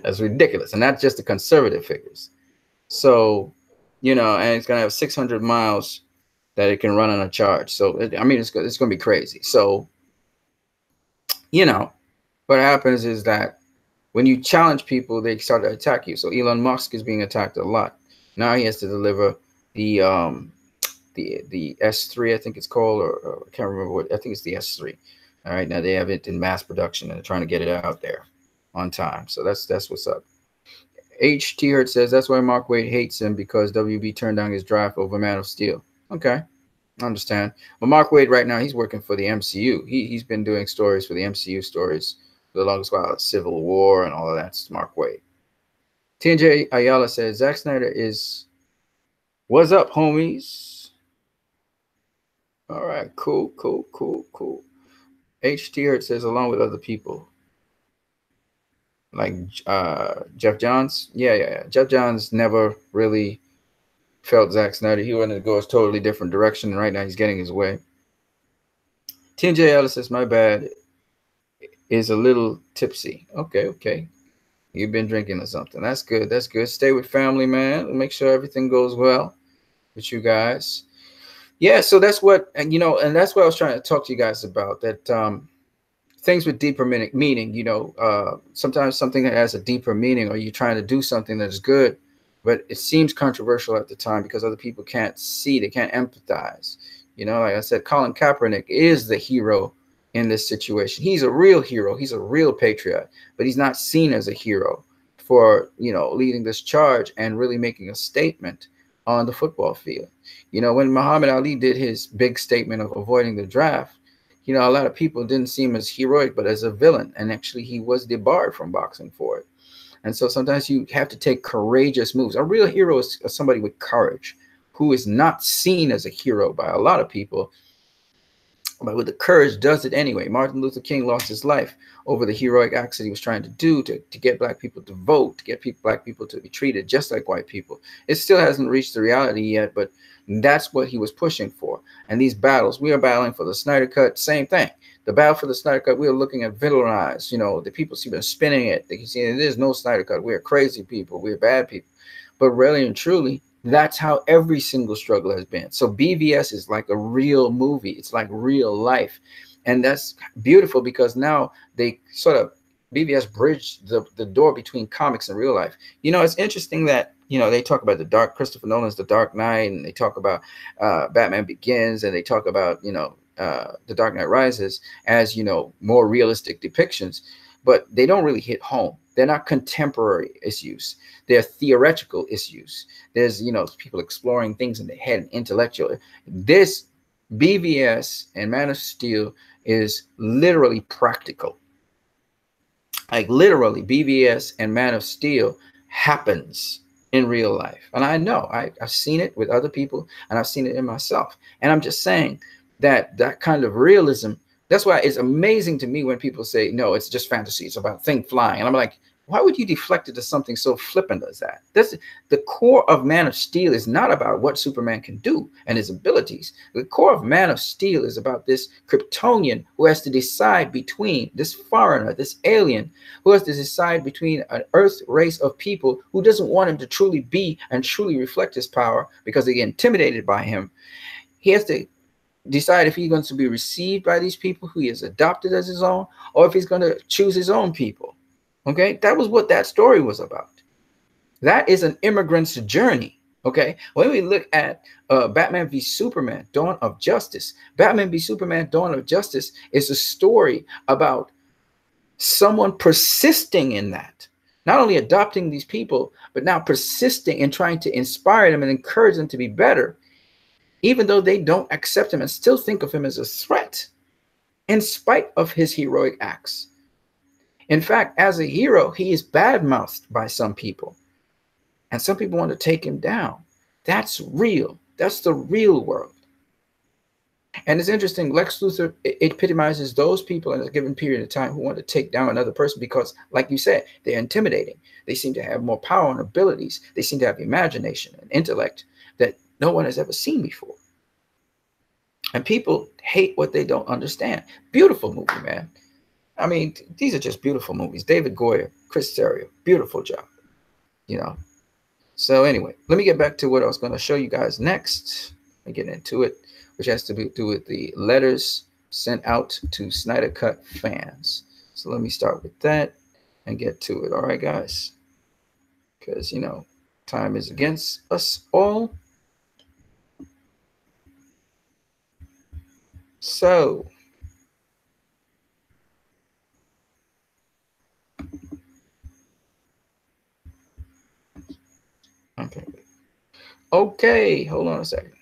that's ridiculous, and that's just the conservative figures. So, and it's gonna have 600 miles that it can run on a charge. So, I mean, it's going to be crazy. So, what happens is that when you challenge people, they start to attack you. So Elon Musk is being attacked a lot. Now he has to deliver the S3, I think it's called, or I can't remember what. I think it's the S3. All right, now they have it in mass production and they're trying to get it out there on time. So that's what's up. H T Hurt says that's why Mark Waid hates him, because WB turned down his draft over Man of Steel. Okay, I understand. But Mark Waid right now, he's working for the MCU. He's been doing stories for the MCU stories for the longest while, Civil War and all of that. It's Mark Waid. TNJ Ayala says Zack Snyder is, what's up, homies? All right, cool. H T Hurt says along with other people like Jeff Johns. Yeah. Jeff Johns never really felt Zack Snyder. He wanted to go a totally different direction, and right now he's getting his way. TNJ Ellis says, my bad, is a little tipsy. Okay. You've been drinking or something. That's good. Stay with family, man. Make sure everything goes well with you guys. Yeah, so that's what, and that's what I was trying to talk to you guys about, that things with deeper meaning, sometimes something that has a deeper meaning, or you're trying to do something that's good, but it seems controversial at the time because other people can't see, they can't empathize. Like I said, Colin Kaepernick is the hero in this situation. He's a real hero. He's a real patriot, but he's not seen as a hero for, leading this charge and really making a statement on the football field. When Muhammad Ali did his big statement of avoiding the draft, a lot of people didn't see him as heroic, but as a villain. And actually, he was debarred from boxing for it. And so sometimes you have to take courageous moves. A real hero is somebody with courage, who is not seen as a hero by a lot of people, but with the courage does it anyway. Martin Luther King lost his life over the heroic acts that he was trying to do to get black people to vote, to get black people to be treated just like white people. It still hasn't reached the reality yet, but that's what he was pushing for. And these battles, we are battling for the Snyder Cut, same thing. The battle for the Snyder Cut, we are looking at villainized, the people see them spinning it. They can see there's no Snyder Cut. We're crazy people. We're bad people. But really and truly, that's how every single struggle has been. So BVS is like a real movie. It's like real life. And that's beautiful because now they sort of, BVS bridged the door between comics and real life. It's interesting that, they talk about Christopher Nolan's The Dark Knight, and they talk about Batman Begins, and they talk about, The Dark Knight Rises as, more realistic depictions, but they don't really hit home. They're not contemporary issues. They're theoretical issues. There's, people exploring things in the head and intellectual. This BVS and Man of Steel is literally practical. Like literally, BVS and Man of Steel happens in real life. And I know, I've seen it with other people, and I've seen it in myself. And I'm just saying, that kind of realism. That's why it's amazing to me when people say, no, it's just fantasy, it's about thing flying. And I'm like, why would you deflect it to something so flippant as that? That's the core of Man of Steel is not about what Superman can do and his abilities. The core of Man of Steel is about this Kryptonian who has to decide between this foreigner, this alien, who has to decide between an Earth race of people who doesn't want him to truly be and truly reflect his power because they get intimidated by him. He has to decide if he's going to be received by these people who he has adopted as his own, or if he's going to choose his own people. Okay, that was what that story was about. That is an immigrant's journey. Okay, when we look at Batman v Superman, Dawn of Justice, Batman v Superman, Dawn of Justice is a story about someone persisting in that, not only adopting these people, but now persisting in trying to inspire them and encourage them to be better, even though they don't accept him and still think of him as a threat, in spite of his heroic acts. In fact, as a hero, he is bad-mouthed by some people. And some people want to take him down. That's real. That's the real world. And it's interesting, Lex Luthor epitomizes those people in a given period of time who want to take down another person because, like you said, they're intimidating. They seem to have more power and abilities. They seem to have imagination and intellect that no one has ever seen before. And people hate what they don't understand. Beautiful movie, man. I mean, these are just beautiful movies. David Goyer, Chris Terrio, beautiful job, you know. So anyway, let me get back to what I was going to show you guys next and get into it, which has to do with the letters sent out to Snyder Cut fans. So let me start with that and get to it. All right, guys, because, you know, time is against us all. So okay, hold on a second.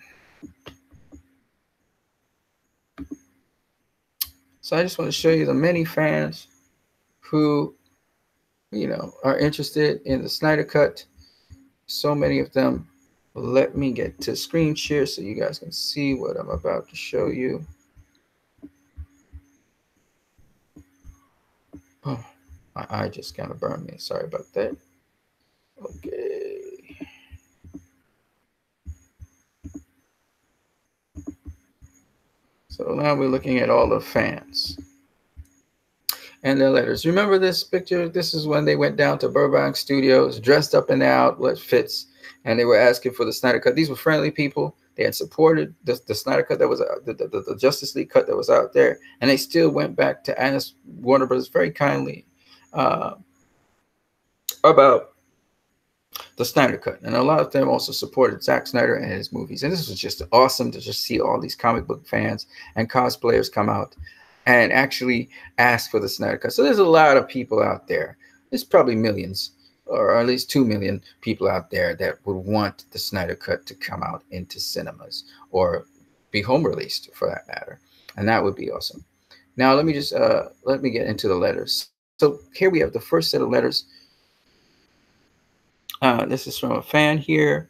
So I just want to show you the many fans who, you know, are interested in the Snyder Cut. So many of them. Let me get to screen share so you guys can see what I'm about to show you. Oh, my eye just kind of burned me. Sorry about that. Okay. So now we're looking at all the fans and their letters. Remember this picture? This is when they went down to Burbank Studios, dressed up in their outfits, and they were asking for the Snyder Cut. These were friendly people. They had supported the Snyder Cut that was the Justice League cut that was out there, and they still went back to ask Warner Brothers very kindly about the Snyder Cut. And a lot of them also supported Zack Snyder and his movies. And this was just awesome to just see all these comic book fans and cosplayers come out and actually ask for the Snyder Cut. So there's a lot of people out there. There's probably millions, or at least 2 million people out there that would want the Snyder Cut to come out into cinemas or be home released for that matter. And that would be awesome. Now let me just let me get into the letters. So here we have the first set of letters. This is from a fan here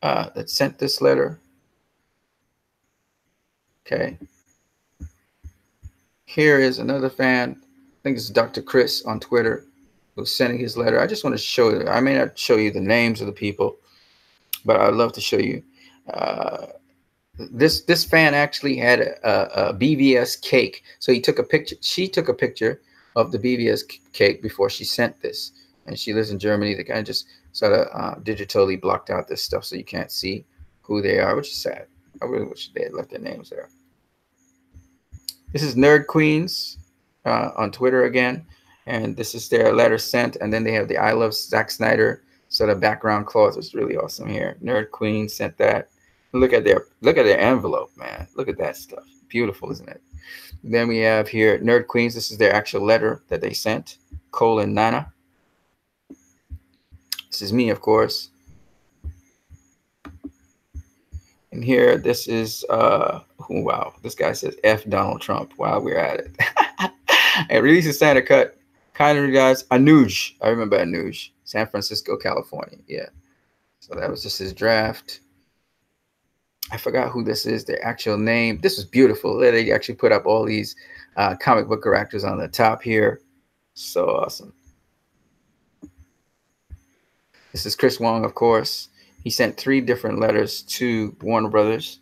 that sent this letter. Okay. Here is another fan. I think it's Dr. Chris on Twitter who's sending his letter. I just want to show you. I may not show you the names of the people, but I'd love to show you. This fan actually had a BVS cake. So he took a picture. She took a picture of the BVS cake before she sent this. And she lives in Germany. They kind of just sort of digitally blocked out this stuff so you can't see who they are, which is sad. I really wish they had left their names there. This is Nerd Queens on Twitter again. And this is their letter sent. And then they have the I Love Zack Snyder sort of background cloth. It's really awesome here. Nerd Queen sent that. Look at their envelope, man. Look at that stuff. Beautiful, isn't it? Then we have here Nerd Queens. This is their actual letter that they sent. Cole and Nana. This is me, of course. And here, this is, wow, this guy says F Donald Trump while we're at it. And release a Snyder Cut. Kind of guys, Anuj. I remember Anuj. San Francisco, California. Yeah. So that was just his draft. I forgot who this is, their actual name. This was beautiful. They actually put up all these comic book characters on the top here. So awesome. This is Chris Wong, of course. He sent 3 different letters to Warner Brothers.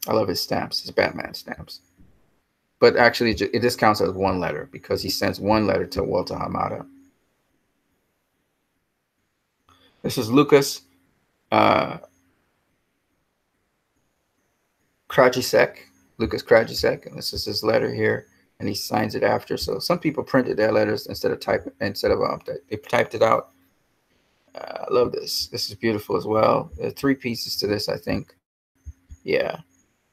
I love his stamps, his Batman stamps. But actually, it just counts as 1 letter because he sends 1 letter to Walter Hamada. This is Lucas Krajicek, and this is his letter here, and he signs it after. So some people printed their letters instead of they typed it out. I love this. This is beautiful as well. There are 3 pieces to this, I think. Yeah,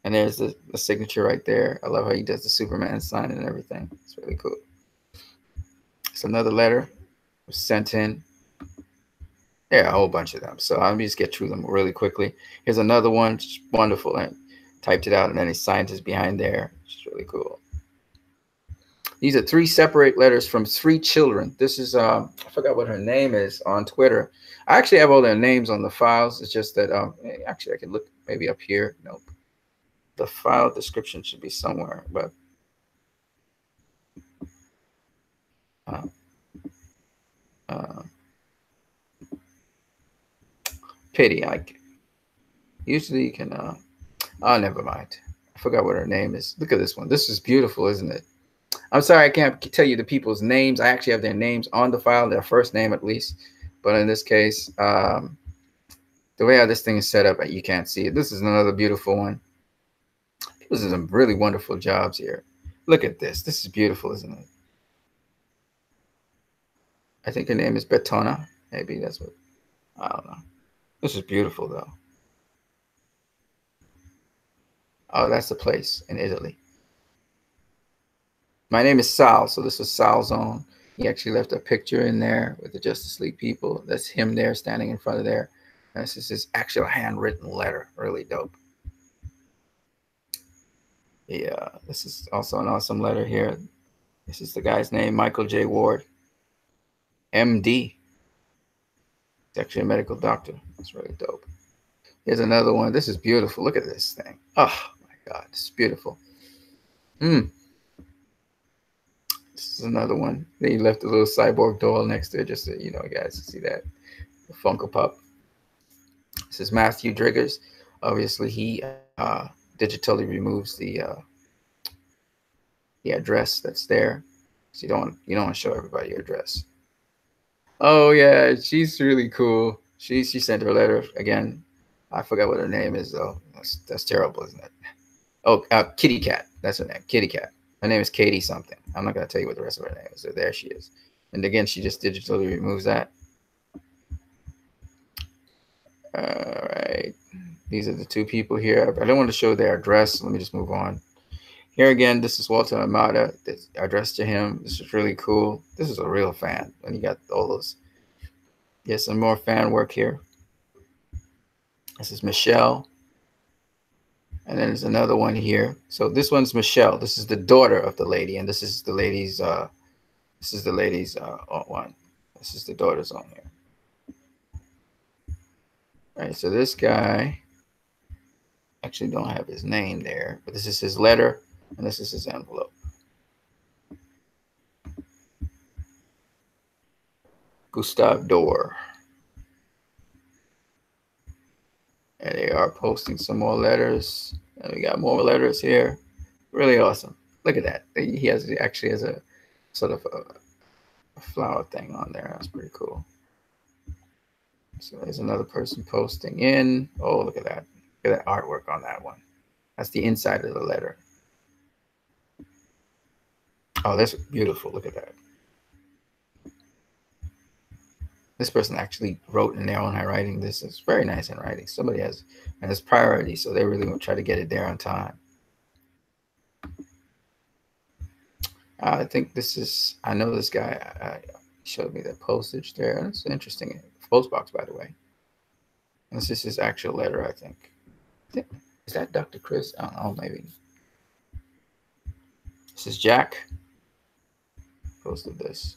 and there's the signature right there. I love how he does the Superman sign and everything. It's really cool. It's another letter sent in. Yeah, a whole bunch of them. So let me just get through them really quickly. Here's another one, just wonderful. And typed it out, and then he signed his behind there. It's really cool. These are 3 separate letters from 3 children. This is I forgot what her name is on Twitter. I actually have all their names on the files. It's just that actually I can look maybe up here. Nope. The file description should be somewhere, but pity. Usually you can oh, never mind. I forgot what her name is. Look at this one. This is beautiful, isn't it? I'm sorry I can't tell you the people's names. I actually have their names on the file, their first name at least. But in this case, the way how this thing is set up, you can't see it. This is another beautiful one. This is some really wonderful jobs here. Look at this. This is beautiful, isn't it? I think her name is Betona. Maybe that's what. I don't know. This is beautiful, though. Oh, that's the place in Italy. My name is Sal, so this was Sal's own. He actually left a picture in there with the Justice League people. That's him there standing in front of there. And this is his actual handwritten letter. Really dope. Yeah, this is also an awesome letter here. This is the guy's name, Michael J. Ward, MD. He's actually a medical doctor. It's really dope. Here's another one. This is beautiful. Look at this thing. Oh, my God. This is beautiful. This is another one. They left a little cyborg doll next to it just so you know, guys, see that. The Funko Pop. This is Matthew Driggers. Obviously, he digitally removes the address that's there. So you don't want to show everybody your address. Oh yeah, she's really cool. She sent her letter again. I forgot what her name is though. That's terrible, isn't it? Oh, Kitty Cat. That's her name. Kitty Cat. Her name is Katie something. I'm not gonna tell you what the rest of her name is. So there she is. And again, she just digitally removes that. All right. These are the 2 people here. I don't want to show their address. Let me just move on. Here again, this is Walter Hamada. This addressed to him. This is really cool. This is a real fan. And you got all those. There's some more fan work here. This is Michelle. And then there's another one here. So this one's Michelle. This is the daughter of the lady. And this is the lady's one. This is the daughter's on here. All right, so this guy actually don't have his name there, but this is his letter, and this is his envelope. Gustav Dorr. And they are posting some more letters. And we got more letters here. Really awesome. Look at that. He actually has a sort of a flower thing on there. That's pretty cool. So there's another person posting in. Oh, look at that. Look at that artwork on that one. That's the inside of the letter. Oh, that's beautiful. Look at that. This person actually wrote in their own handwriting. This is very nice handwriting. Somebody has, and it's priority, so they really want to try to get it there on time. I think this is, I know this guy showed me the postage there. It's interesting. Post box, by the way. This is his actual letter, I think. Is that Dr. Chris? I don't know, maybe. This is Jack. Posted this.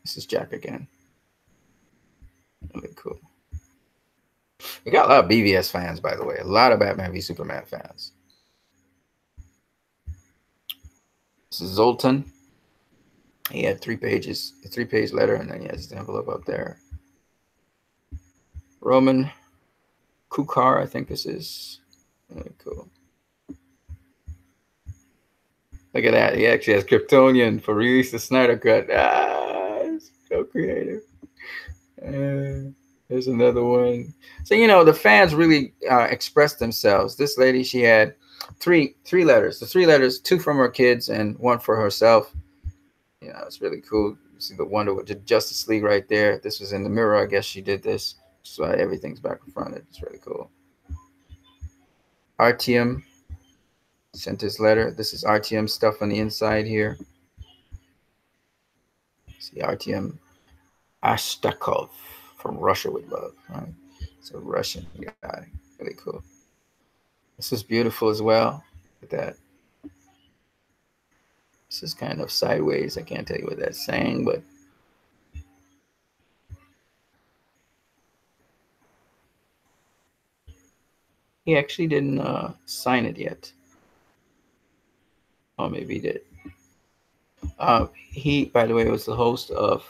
This is Jack again. Really cool. We got a lot of BVS fans, by the way. A lot of Batman v Superman fans. This is Zoltan. He had 3 pages, a 3-page letter, and then he has his envelope up there. Roman Kukar, I think this is. Really cool. Look at that. He actually has Kryptonian for release the Snyder Cut. It's so creative. There's another one. So, the fans really expressed themselves. This lady, she had three letters. The 3 letters, 2 from her kids and 1 for herself. It's really cool. You see the Wonder with the Justice League right there. This was in the mirror. I guess she did this. So everything's back in front of it. It's really cool. RTM sent his letter. This is RTM stuff on the inside here. See RTM Ashtakov from Russia with love. Right? It's a Russian guy. Really cool. This is beautiful as well. Look at that. This is kind of sideways. I can't tell you what that's saying, but he actually didn't sign it yet. Oh, maybe he did. He, by the way, was the host of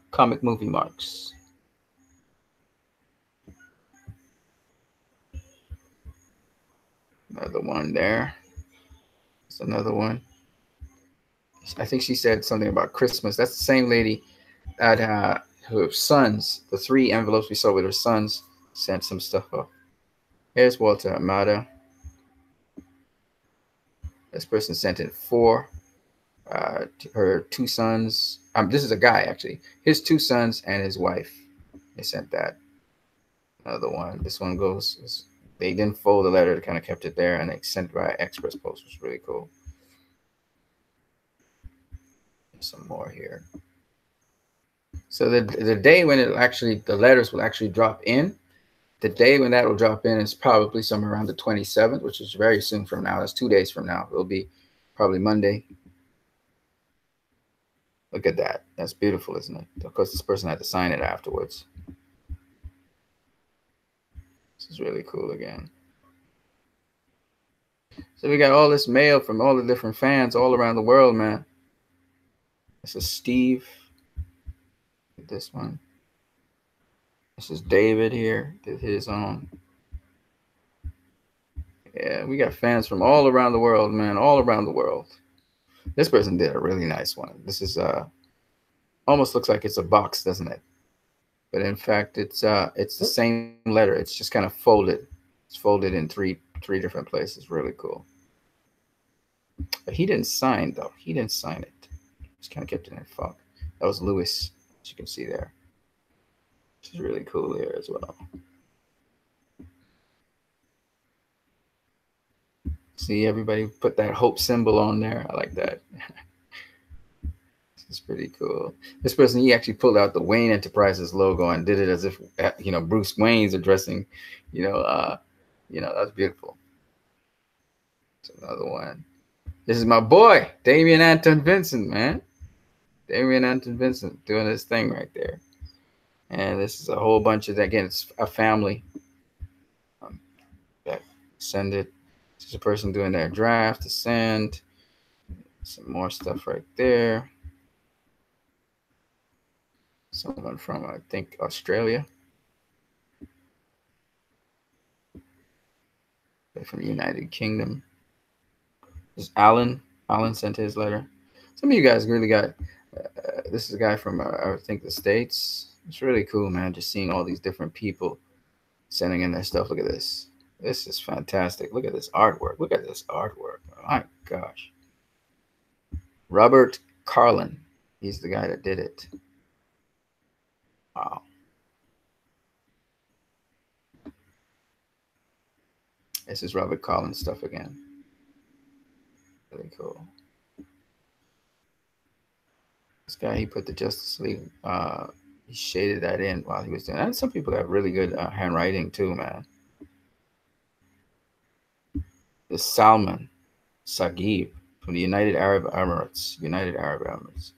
Comic Movie Marks. Another one there. There's another one. I think she said something about Christmas. That's the same lady that her sons, the 3 envelopes we saw with her sons, sent some stuff up. Here's Walter Amada. This person sent in 4. Her 2 sons. This is a guy, actually. His 2 sons and his wife. They sent that. Another one. This one goes. They didn't fold the letter. They kind of kept it there, and they sent by express post, which was really cool. Some more here. So the day when the letters will actually drop in, the day when that will drop in is probably somewhere around the 27th, which is very soon from now. That's 2 days from now. It'll be probably Monday. Look at that. That's beautiful, isn't it? Of course, this person had to sign it afterwards. This is really cool again. So we got all this mail from all the different fans all around the world, man. This is Steve. This one. This is David here. Did his own. Yeah, we got fans from all around the world, man. All around the world. This person did a really nice one. This is almost looks like it's a box, doesn't it? But in fact, it's the same letter. It's just kind of folded. It's folded in three different places. Really cool. But he didn't sign though. He didn't sign it. Just kind of kept it in fog. That was Lewis, as you can see there. Which is really cool here as well. See, everybody put that hope symbol on there. I like that. This is pretty cool. This person, he actually pulled out the Wayne Enterprises logo and did it as if, Bruce Wayne's addressing, that's beautiful. It's another one. This is my boy, Damian Anton Vincent, man. Damian Anton Vincent doing his thing right there. And this is a whole bunch of, again, it's a family that send it. This is a person doing their draft to send. Some more stuff right there. Someone from, I think, Australia. They're from the United Kingdom. This is Alan. Alan sent his letter. Some of you guys really got, this is a guy from, I think, the States. It's really cool, man, just seeing all these different people sending in their stuff. Look at this. This is fantastic. Look at this artwork. Look at this artwork. Oh, my gosh. Robert Carlin. He's the guy that did it. Wow. This is Robert Carlin stuff again. Really cool. This guy, he put the Justice League, he shaded that in while he was doing that. And some people have really good handwriting too, man. This Salman Sagib from the United Arab Emirates. United Arab Emirates.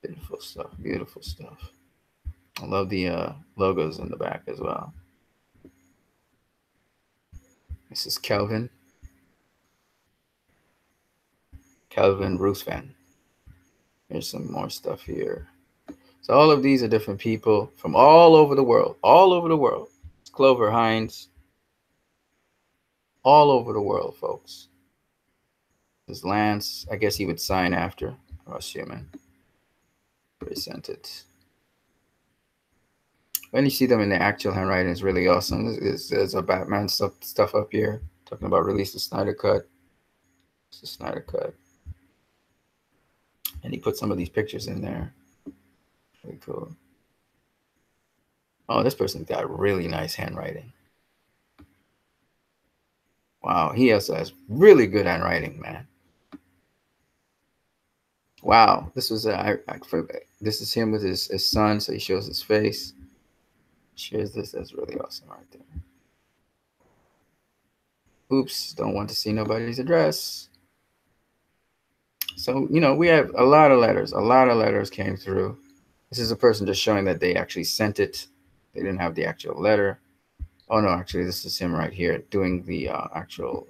Beautiful stuff. Beautiful stuff. I love the logos in the back as well. This is Kelvin Roosvan. Here's some more stuff here. So all of these are different people from all over the world. All over the world. It's Clover Hines. All over the world, folks. This is Lance. I guess he would sign after. I'm assuming. Present it. When you see them in the actual handwriting, it's really awesome. There's a Batman stuff up here. Talking about release the Snyder Cut. It's the Snyder Cut. And he put some of these pictures in there. Really cool. Oh, this person's got really nice handwriting. Wow, he also has really good handwriting, man. Wow, this was this is him with his son, so he shows his face. Shares this. That's really awesome right there. Oops, don't want to see nobody's address. So, you know, we have a lot of letters. A lot of letters came through. This is a person just showing that they actually sent it. They didn't have the actual letter. Oh, no, actually, this is him right here doing the actual,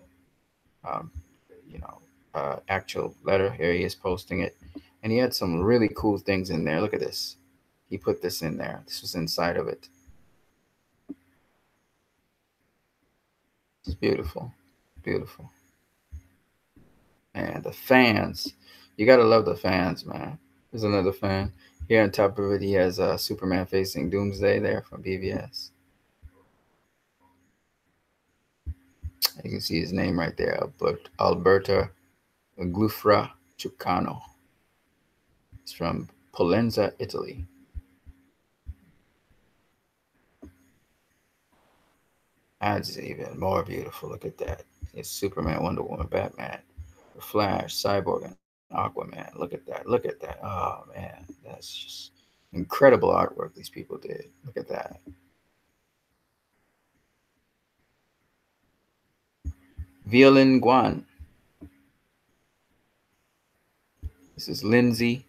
actual letter. Here he is posting it. And he had some really cool things in there. Look at this. He put this in there. This was inside of it. It's beautiful. Beautiful. And the fans. You got to love the fans, man. There's another fan. Here on top of it, he has Superman facing Doomsday there from BVS. You can see his name right there, Alberto Glufra Ciucano. It's from Pollenza, Italy. That's even more beautiful. Look at that. It's Superman, Wonder Woman, Batman, the Flash, Cyborg, and Aquaman. Look at that. Look at that. Oh, man. That's just incredible artwork these people did. Look at that. Violin Guan. This is Lindsay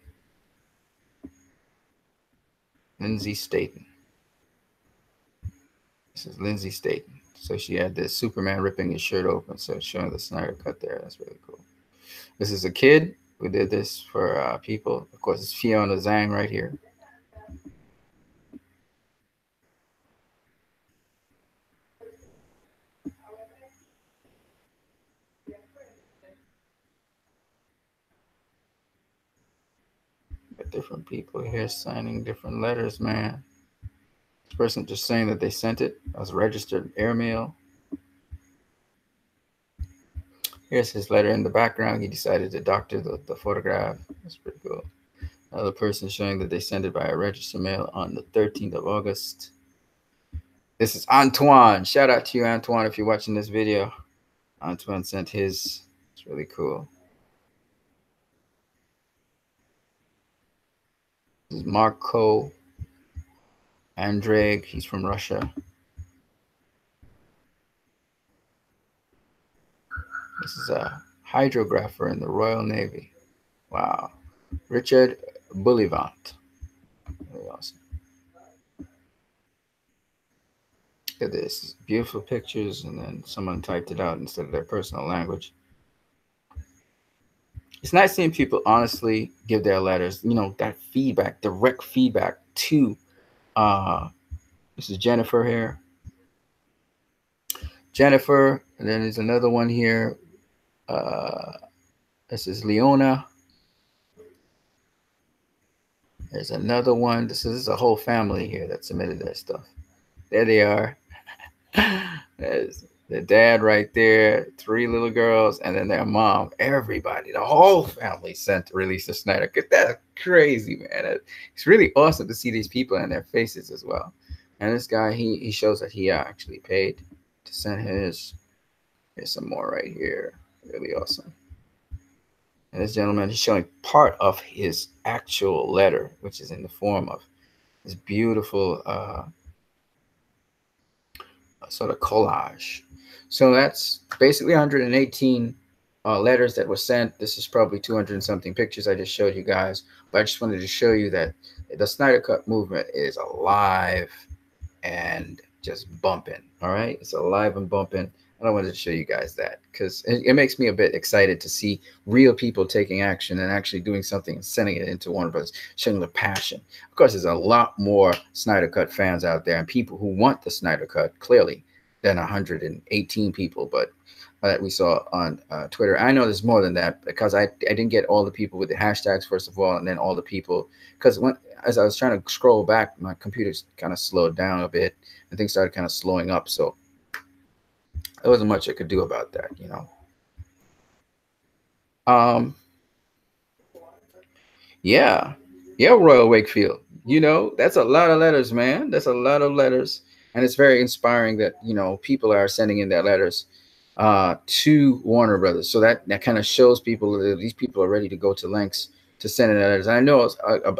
Staten. This is Lindsay Staten. So she had this Superman ripping his shirt open. So it's showing the Snyder Cut there. That's really cool. This is a kid who did this for people. Of course, it's Fiona Zhang right here. Got different people here signing different letters, man. This person just saying that they sent it as registered airmail. Here's his letter in the background. He decided to doctor the photograph. That's pretty cool. Another person showing that they sent it by a registered mail on the 13th of August. This is Antoine. Shout out to you, Antoine, if you're watching this video. Antoine sent his. It's really cool. This is Marco Andreg. He's from Russia. This is a hydrographer in the Royal Navy. Wow. Richard Bullivant. Really awesome. Look at this. Beautiful pictures, and then someone typed it out instead of their personal language. It's nice seeing people honestly give their letters, you know, that feedback, direct feedback to this is Jennifer here. Jennifer, and then there's another one here. This is Leona. There's another one. This is a whole family here that submitted their stuff. There they are. There's the dad right there, 3 little girls, and then their mom. Everybody, the whole family sent to release the Snyder Cut. That's crazy, man. It's really awesome to see these people and their faces as well. And this guy, he shows that he actually paid to send his. Here's some more right here. Really awesome. And this gentleman is showing part of his actual letter, which is in the form of this beautiful sort of collage. So that's basically 118 letters that were sent. This is probably 200 and something pictures I just showed you guys, but I just wanted to show you that the Snyder Cut movement is alive and just bumping. All right, it's alive and bumping. And I wanted to show you guys that because it makes me a bit excited to see real people taking action and actually doing something and sending it into Warner Bros., showing the passion. Of course, there's a lot more Snyder Cut fans out there and people who want the Snyder Cut clearly than 118 people, but that we saw on Twitter. I know there's more than that because I didn't get all the people with the hashtags first of all, and then all the people because as I was trying to scroll back, my computer kind of slowed down a bit and things started kind of slowing up. So there wasn't much I could do about that, you know. Yeah, yeah, Royal Wakefield. You know, that's a lot of letters, man. That's a lot of letters, and it's very inspiring that people are sending in their letters to Warner Brothers. So that kind of shows people that these people are ready to go to lengths to send in letters. And I know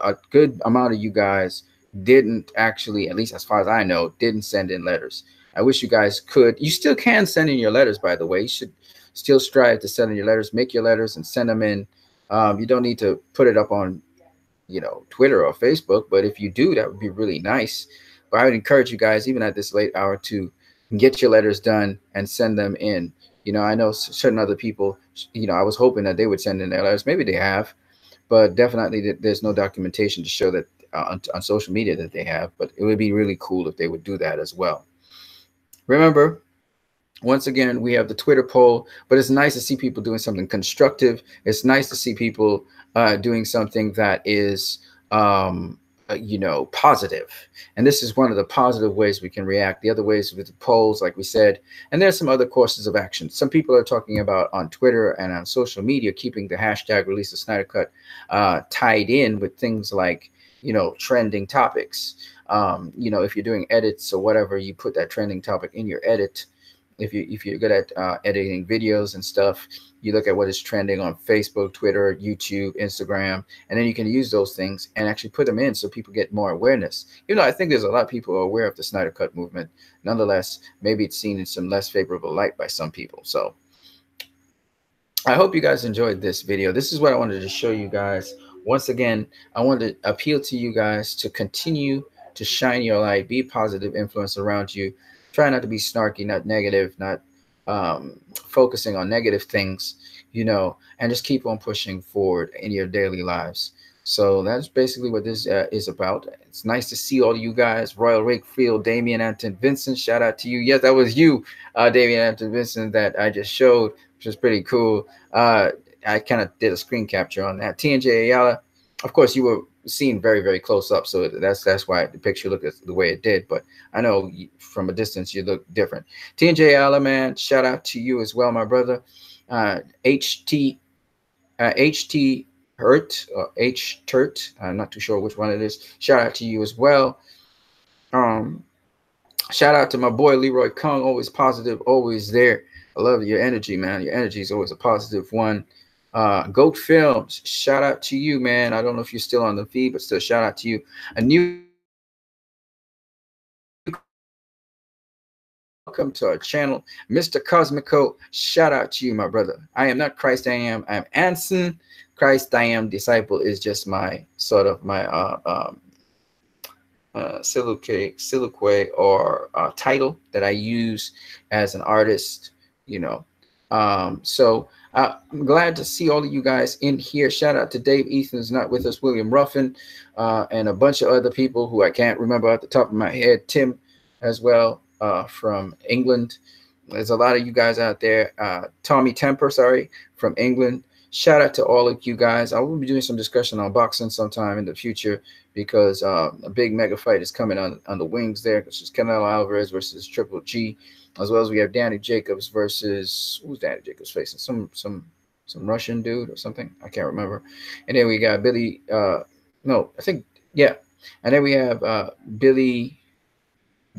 a good amount of you guys didn't actually, at least as far as I know, didn't send in letters. I wish you guys could. You still can send in your letters, by the way. You should still strive to send in your letters, make your letters, and send them in. You don't need to put it up on Twitter or Facebook, but if you do, that would be really nice. But I would encourage you guys, even at this late hour, to get your letters done and send them in. I know certain other people, I was hoping that they would send in their letters. Maybe they have, but definitely there's no documentation to show that on social media that they have. But it would be really cool if they would do that as well. Remember, once again, we have the Twitter poll, but it's nice to see people doing something constructive. It's nice to see people doing something that is, positive. And this is one of the positive ways we can react. The other ways with the polls, like we said, and there's some other courses of action. Some people are talking about on Twitter and on social media, keeping the hashtag release the Snyder Cut tied in with things like, trending topics. If you're doing edits or whatever, you put that trending topic in your edit. If you're good at editing videos and stuff, you look at what is trending on Facebook, Twitter, YouTube, Instagram, and then you can use those things and actually put them in so people get more awareness. I think there's a lot of people who are aware of the Snyder Cut movement. Nonetheless, maybe it's seen in some less favorable light by some people. So I hope you guys enjoyed this video. This is what I wanted to show you guys. Once again, I want to appeal to you guys to continue to shine your light, be a positive influence around you. Try not to be snarky, not negative, not focusing on negative things, and just keep on pushing forward in your daily lives. So that's basically what this is about. It's nice to see all of you guys. Royal Wakefield, Damian Anton Vincent, shout out to you. Yes, that was you, Damian Anton Vincent, that I just showed, which was pretty cool. I kind of did a screen capture on that. TNJ Ayala, of course, you were seen very, very close up, so that's why the picture looked the way it did. But I know from a distance you look different. TNJ Ayala, man, shout out to you as well, my brother. HT Hurt or H Turt, I'm not too sure which one it is. Shout out to you as well. Shout out to my boy Leroy Kung, always positive, always there. I love your energy, man. Your energy is always a positive one. Goat Films, shout out to you, man. I don't know if you're still on the feed, but still shout out to you. A new welcome to our channel, Mr. Cosmico. Shout out to you, my brother. I am not Christ, I am Anson. Christ I am disciple is just my sort of my soliloquy or title that I use as an artist, so I'm glad to see all of you guys in here. Shout out to Dave Ethan's not with us, William Ruffin, and a bunch of other people who I can't remember at the top of my head. Tim as well from England. There's a lot of you guys out there. Tommy Temper, sorry, from England. Shout out to all of you guys. I will be doing some discussion on boxing sometime in the future because a big mega fight is coming on the wings there. It's just Canelo Alvarez versus Triple G, as well as we have Danny Jacobs versus, who's Danny Jacobs facing? Some Russian dude or something. I can't remember. And then we got Billy. No, I think yeah. And then we have Billy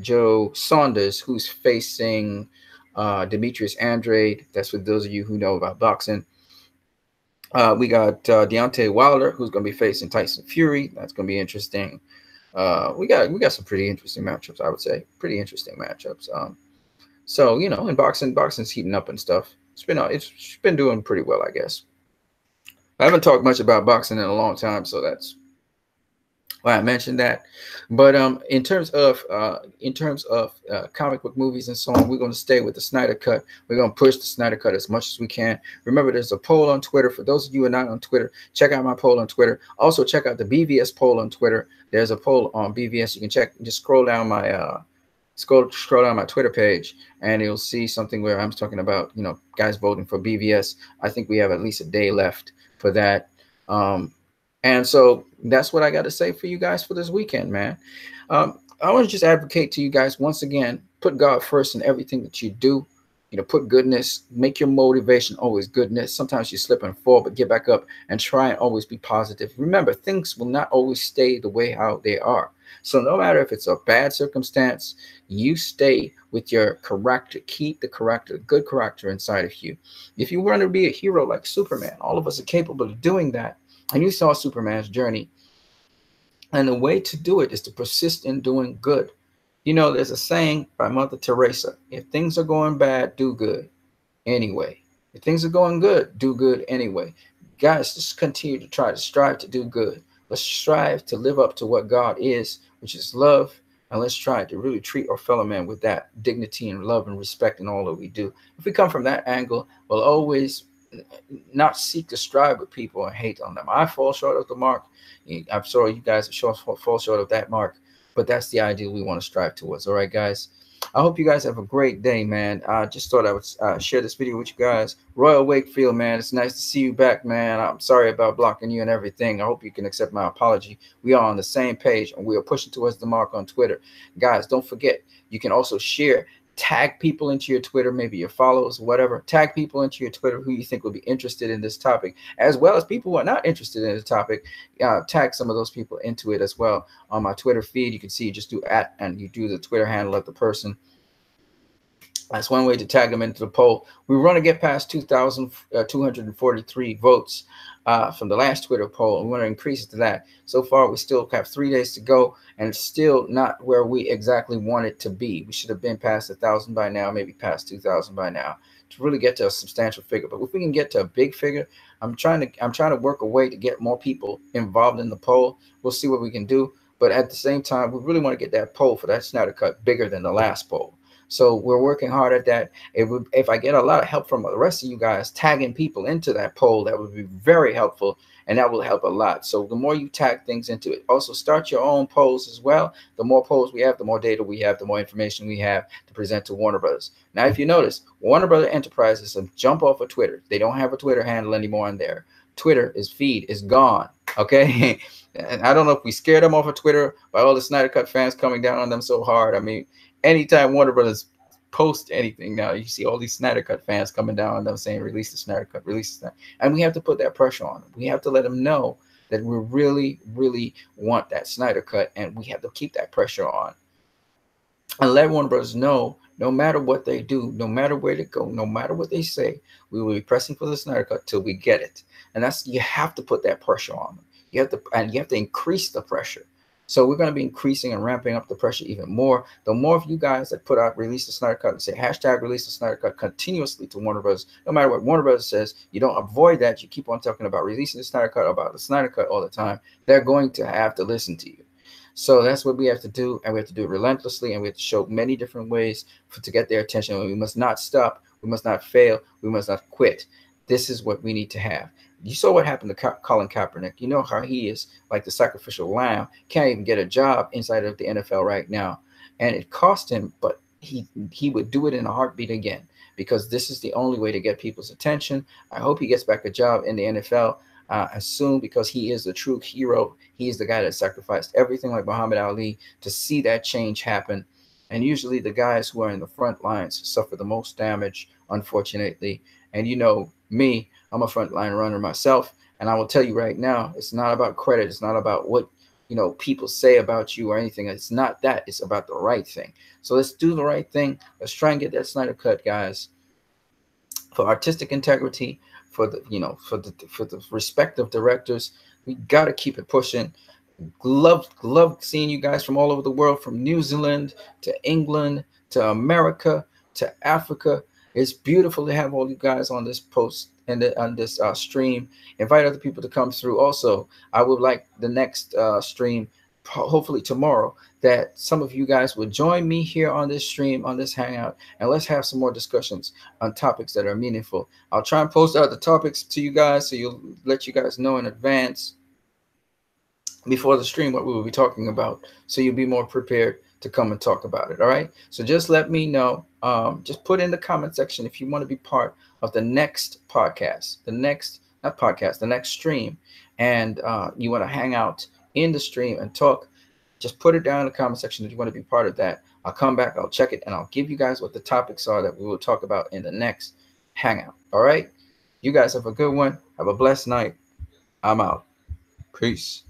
Joe Saunders, who's facing Demetrius Andrade. That's for those of you who know about boxing. We got Deontay Wilder, who's going to be facing Tyson Fury. That's going to be interesting. We got some pretty interesting matchups, I would say. Pretty interesting matchups. So, in boxing's heating up and stuff. it's been doing pretty well, I guess. I haven't talked much about boxing in a long time, so that's why I mentioned that. But in terms of comic book movies and so on, we're going to stay with the Snyder Cut. We're going to push the Snyder Cut as much as we can. Remember, there's a poll on Twitter. For those of you who are not on Twitter, check out my poll on Twitter. Also, check out the BVS poll on Twitter. There's a poll on BVS. You can check. Just scroll down my scroll down my Twitter page, and you'll see something where I'm talking about, guys voting for BVS. I think we have at least a day left for that. And so that's what I got to say for you guys for this weekend, man. I want to just advocate to you guys once again, put God first in everything that you do. Put goodness, make your motivation always goodness. Sometimes you slip and fall, but get back up and try and always be positive. Remember, things will not always stay the way how they are. So no matter if it's a bad circumstance, you stay with your character. Keep the character, good character inside of you. If you want to be a hero like Superman, all of us are capable of doing that. And you saw Superman's journey. And the way to do it is to persist in doing good. There's a saying by Mother Teresa: if things are going bad, do good anyway. If things are going good, do good anyway. Guys, just continue to try to strive to do good. Let's strive to live up to what God is, which is love. And let's try to really treat our fellow man with that dignity and love and respect in all that we do. If we come from that angle, we'll always not seek to strive with people and hate on them. I fall short of the mark. I'm sorry, you guys fall short of that mark. But that's the ideal we want to strive towards. All right, guys. I hope you guys have a great day, man. I just thought I would share this video with you guys. Royal Wakefield, man, it's nice to see you back, man. I'm sorry about blocking you and everything. I hope you can accept my apology. We are on the same page, and we are pushing towards the mark on Twitter. Guys, don't forget, you can also share. Tag people into your Twitter, maybe your followers, whatever. Tag people into your Twitter who you think will be interested in this topic, as well as people who are not interested in the topic. Tag some of those people into it as well. On my Twitter feed, you can see you just do @ and you do the Twitter handle of the person. That's one way to tag them into the poll. We want to get past 2,243 votes from the last Twitter poll. We want to increase it to that. So far, we still have 3 days to go, and it's still not where we exactly want it to be. We should have been past 1,000 by now, maybe past 2,000 by now, to really get to a substantial figure. But if we can get to a big figure, I'm trying to work a way to get more people involved in the poll. We'll see what we can do. But at the same time, we really want to get that poll for that Snyder Cut bigger than the last poll. So we're working hard at that. If I get a lot of help from the rest of you guys tagging people into that poll, that would be very helpful, and that will help a lot. So the more you tag things into it, also start your own polls as well. The more polls we have, the more data we have, the more information we have to present to Warner Brothers. Now, if you notice, Warner Brothers Enterprises have jumped off of Twitter. They don't have a Twitter handle anymore on there. Twitter feed is gone. Okay. And I don't know if we scared them off of Twitter by all the Snyder Cut fans coming down on them so hard. I mean, anytime Warner Brothers post anything now, you see all these Snyder Cut fans coming down on them saying, release the Snyder Cut, release the Snyder. And we have to put that pressure on them. We have to let them know that we really, really want that Snyder Cut, and we have to keep that pressure on. And let Warner Brothers know, no matter what they do, no matter where they go, no matter what they say, we will be pressing for the Snyder Cut till we get it. And you have to put that pressure on them. You have to increase the pressure. So we're going to be increasing and ramping up the pressure even more. The more of you guys that put out release the Snyder Cut and say hashtag release the Snyder Cut continuously to Warner Bros. No matter what Warner Bros. Says, you don't avoid that. You keep on talking about releasing the Snyder Cut, about the Snyder Cut all the time. They're going to have to listen to you. So that's what we have to do, and we have to do it relentlessly, and we have to show many different ways to get their attention. We must not stop. We must not fail. We must not quit. This is what we need to have. You saw what happened to Colin Kaepernick. You know how he is like the sacrificial lamb. Can't even get a job inside of the NFL right now. And it cost him, but he would do it in a heartbeat again, because this is the only way to get people's attention. I hope he gets back a job in the NFL as soon, because he is the true hero. He is the guy that sacrificed everything like Muhammad Ali to see that change happen. And usually the guys who are in the front lines suffer the most damage, unfortunately. And you know me, I'm a frontline runner myself, and I will tell you right now, it's not about credit. It's not about what people say about you or anything. It's not that. It's about the right thing. So let's do the right thing. Let's try and get that Snyder Cut, guys. For artistic integrity, for the respect of directors, we gotta keep it pushing. Love seeing you guys from all over the world, from New Zealand to England to America to Africa. It's beautiful to have all you guys on this post and on this stream. Invite other people to come through. Also, I would like the next stream, hopefully tomorrow, that some of you guys will join me here on this stream, on this hangout, and let's have some more discussions on topics that are meaningful. I'll try and post out the topics to you guys so you'll let you guys know in advance before the stream what we will be talking about, so you'll be more prepared to come and talk about it. All right, so just let me know. Just put in the comment section if you want to be part of the next podcast, the next, not podcast, the next stream, and you want to hang out in the stream and talk. Just put it down in the comment section if you want to be part of that. I'll come back, I'll check it, and I'll give you guys what the topics are that we will talk about in the next hangout. All right, you guys have a good one. Have a blessed night. I'm out. Peace.